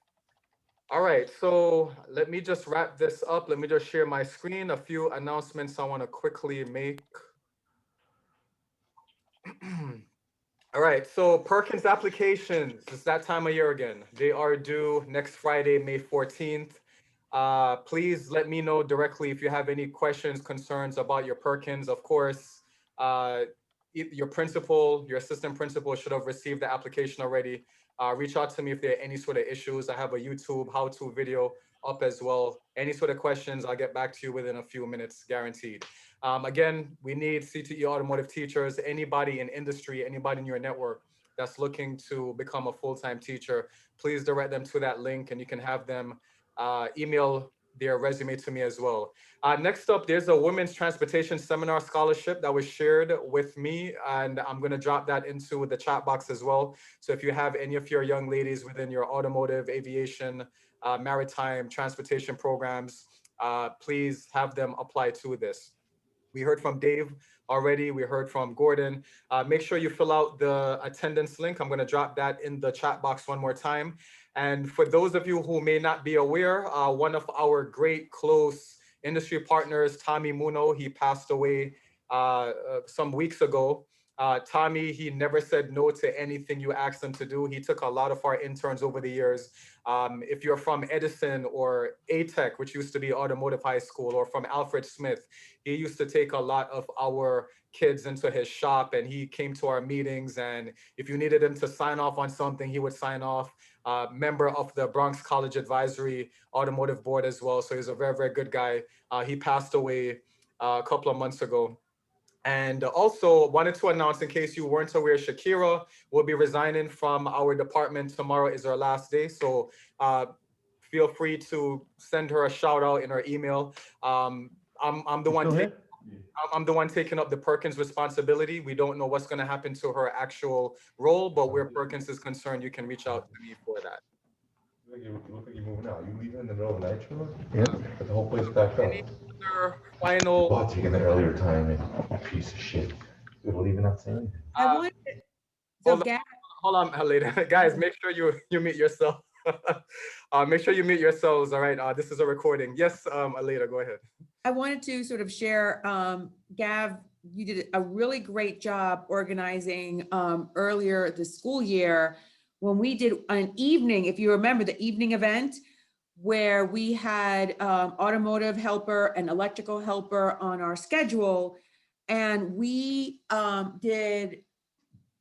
All right, so let me just wrap this up. Let me just share my screen. A few announcements I want to quickly make. All right, so Perkins applications, it's that time of year again. They are due next Friday, May 14th. Please let me know directly if you have any questions, concerns about your Perkins. Of course, your principal, your assistant principal should have received the application already. Reach out to me if there are any sort of issues. I have a YouTube how-to video up as well. Any sort of questions, I'll get back to you within a few minutes, guaranteed. Again, we need CTE automotive teachers, anybody in industry, anybody in your network that's looking to become a full-time teacher, please direct them to that link and you can have them email their resume to me as well. Next up, there's a women's transportation seminar scholarship that was shared with me, and I'm going to drop that into the chat box as well. So if you have any of your young ladies within your automotive, aviation, maritime transportation programs, please have them apply to this. We heard from Dave already. We heard from Gordon. Make sure you fill out the attendance link. I'm going to drop that in the chat box one more time. And for those of you who may not be aware, one of our great close industry partners, Tommy Muno, he passed away some weeks ago. Tommy, he never said no to anything you asked him to do. He took a lot of our interns over the years. If you're from Edison or ATEC, which used to be Automotive High School, or from Alfred Smith, he used to take a lot of our kids into his shop and he came to our meetings. And if you needed him to sign off on something, he would sign off. Member of the Bronx College Advisory Automotive Board as well. So he's a very, very good guy. He passed away a couple of months ago. And also wanted to announce, in case you weren't aware, Shakira will be resigning from our department. Tomorrow is her last day. So feel free to send her a shout out in her email. I'm the one taking up the Perkins responsibility. We don't know what's going to happen to her actual role, but where Perkins is concerned, you can reach out to me for that. You look like you're moving out. You leaving in the middle of the night, Trevor? Yeah. But the whole place backed up. Final. Oh, taking the earlier time, you piece of shit. Dude, we'll even not say anything. I wanted, so Gab, Hold on, Helena. Guys, make sure you mute yourself. Make sure you mute yourselves. All right. This is a recording. Yes, Aleda, go ahead. I wanted to sort of share, Gav, you did a really great job organizing earlier this school year when we did an evening, if you remember the evening event, where we had automotive helper and electrical helper on our schedule. And we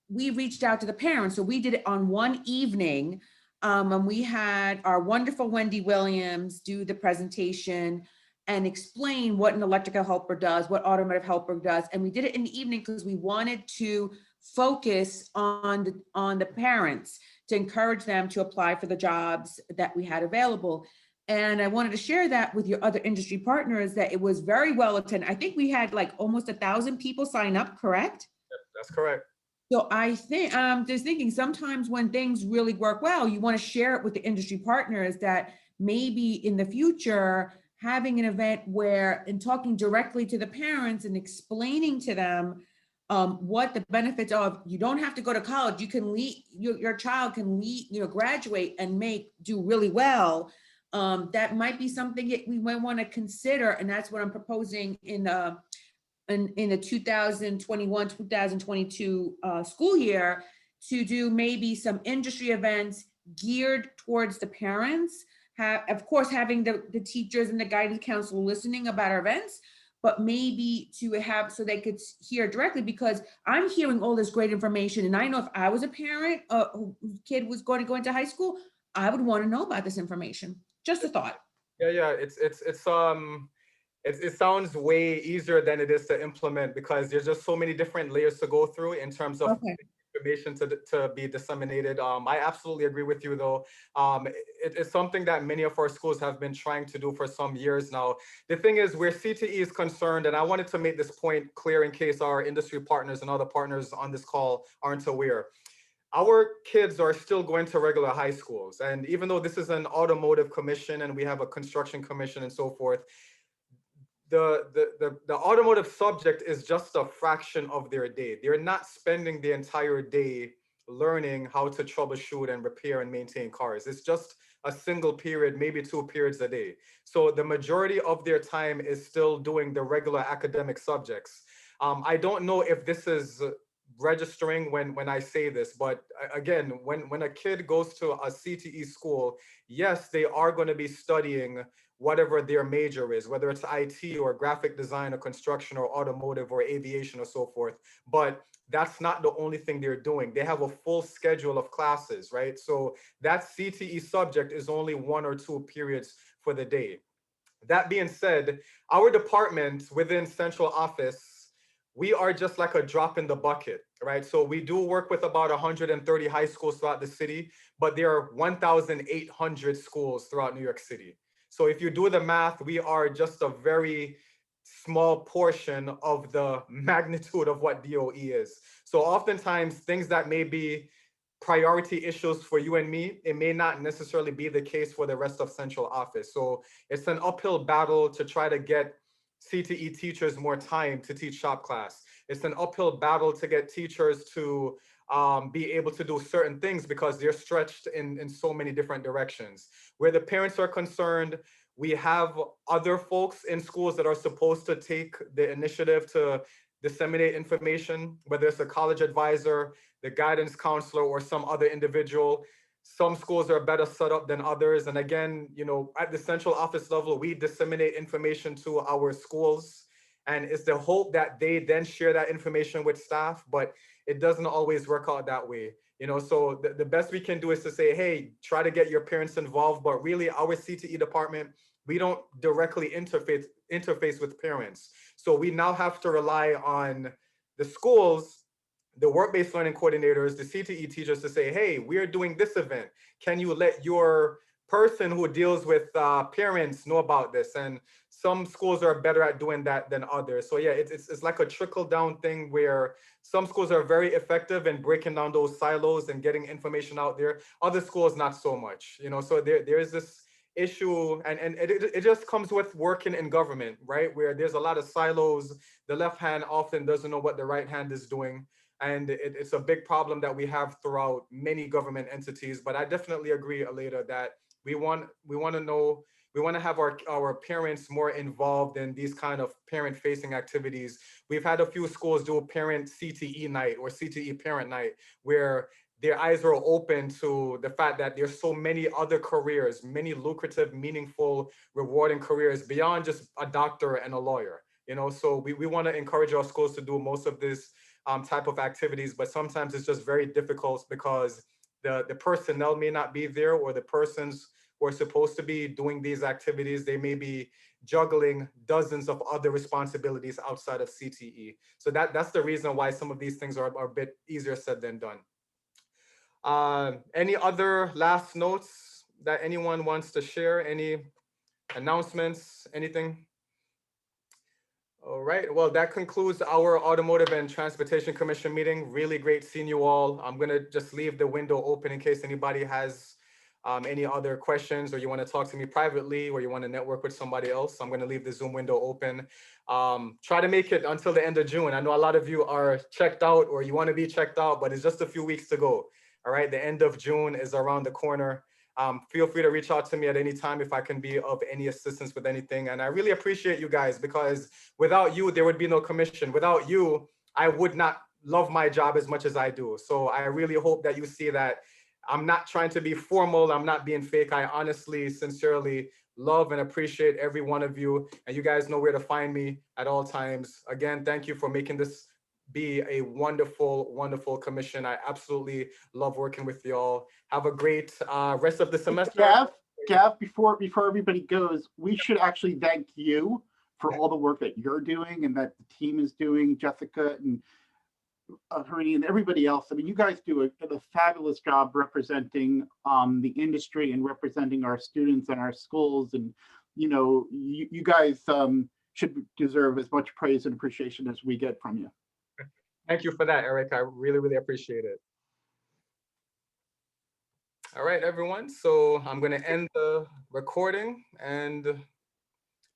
reached out to the parents. So we did it on one evening. And we had our wonderful Wendy Williams do the presentation and explain what an electrical helper does, what automotive helper does. And we did it in the evening because we wanted to focus on the parents to encourage them to apply for the jobs that we had available. And I wanted to share that with your other industry partners that it was very well attended. I think we had like almost 1,000 people sign up, correct? Yep, that's correct. So I think, just thinking sometimes when things really work well, you want to share it with the industry partners that maybe in the future, having an event where, and talking directly to the parents and explaining to them what the benefits of, you don't have to go to college, you can lead, your child can lead, graduate and do really well. That might be something that we might want to consider. And that's what I'm proposing in the 2021-2022 school year, to do maybe some industry events geared towards the parents. Of course, having the teachers and the guidance council listening about our events, but maybe to have, so they could hear directly, because I'm hearing all this great information. And I know if I was a parent, whose kid was going to go into high school, I would want to know about this information. Just a thought. Yeah, it sounds way easier than it is to implement, because there's just so many different layers to go through in terms of information to be disseminated. I absolutely agree with you though. It's something that many of our schools have been trying to do for some years now. The thing is, where CTE is concerned, and I wanted to make this point clear in case our industry partners and other partners on this call aren't aware. Our kids are still going to regular high schools. And even though this is an automotive commission and we have a construction commission and so forth, the automotive subject is just a fraction of their day. They're not spending the entire day learning how to troubleshoot and repair and maintain cars. It's just a single period, maybe 2 periods a day. So the majority of their time is still doing the regular academic subjects. I don't know if this is registering when I say this, but again, when a kid goes to a CTE school, yes, they are going to be studying whatever their major is, whether it's IT or graphic design or construction or automotive or aviation or so forth. But that's not the only thing they're doing. They have a full schedule of classes, right? So that CTE subject is only 1 or 2 periods for the day. That being said, our department within central office, we are just like a drop in the bucket, right? So we do work with about 130 high schools throughout the city, but there are 1,800 schools throughout New York City. So if you do the math, we are just a very small portion of the magnitude of what DOE is. So oftentimes things that may be priority issues for you and me, it may not necessarily be the case for the rest of central office. So it's an uphill battle to try to get CTE teachers more time to teach shop class. It's an uphill battle to get teachers to be able to do certain things because they're stretched in so many different directions. Where the parents are concerned, we have other folks in schools that are supposed to take the initiative to disseminate information, whether it's a college advisor, the guidance counselor, or some other individual. Some schools are better set up than others. And again, you know, at the central office level, we disseminate information to our schools. And it's the hope that they then share that information with staff, but it doesn't always work out that way. You know, so the best we can do is to say, hey, try to get your parents involved. But really, our CTE department, we don't directly interface with parents. So we now have to rely on the schools, the work-based learning coordinators, the CTE teachers to say, hey, we're doing this event. Can you let your person who deals with parents know about this? And some schools are better at doing that than others. So yeah, it's like a trickle-down thing where some schools are very effective in breaking down those silos and getting information out there. Other schools, not so much. You know, so there's this issue, and it just comes with working in government, right? Where there's a lot of silos. The left hand often doesn't know what the right hand is doing. And it's a big problem that we have throughout many government entities. But I definitely agree, Aleda, that we want to have our parents more involved in these kind of parent-facing activities. We've had a few schools do a parent CTE night or CTE parent night, where their eyes are open to the fact that there's so many other careers, many lucrative, meaningful, rewarding careers beyond just a doctor and a lawyer. You know, so we want to encourage our schools to do most of this type of activities, but sometimes it's just very difficult because the personnel may not be there, or the persons who are supposed to be doing these activities, they may be juggling dozens of other responsibilities outside of CTE. So that's the reason why some of these things are a bit easier said than done. Any other last notes that anyone wants to share? Any announcements, anything? All right, well, that concludes our Automotive and Transportation Commission meeting. Really great seeing you all. I'm gonna just leave the window open in case anybody has any other questions, or you wanna talk to me privately, or you wanna network with somebody else. I'm gonna leave the Zoom window open. Try to make it until the end of June. I know a lot of you are checked out, or you wanna be checked out, but it's just a few weeks to go. All right, the end of June is around the corner. Feel free to reach out to me at any time if I can be of any assistance with anything. And I really appreciate you guys, because without you, there would be no commission. Without you, I would not love my job as much as I do. So I really hope that you see that I'm not trying to be formal. I'm not being fake. I honestly, sincerely love and appreciate every one of you. And you guys know where to find me at all times. Again, thank you for making this be a wonderful, wonderful commission. I absolutely love working with y'all. Have a great rest of the semester. Gav, before everybody goes, we should actually thank you for all the work that you're doing and that the team is doing, Jessica and Harini and everybody else. I mean, you guys do a fabulous job representing the industry and representing our students and our schools. And, you know, you guys should deserve as much praise and appreciation as we get from you. Thank you for that, Eric. I really, really appreciate it. All right, everyone. So I'm going to end the recording and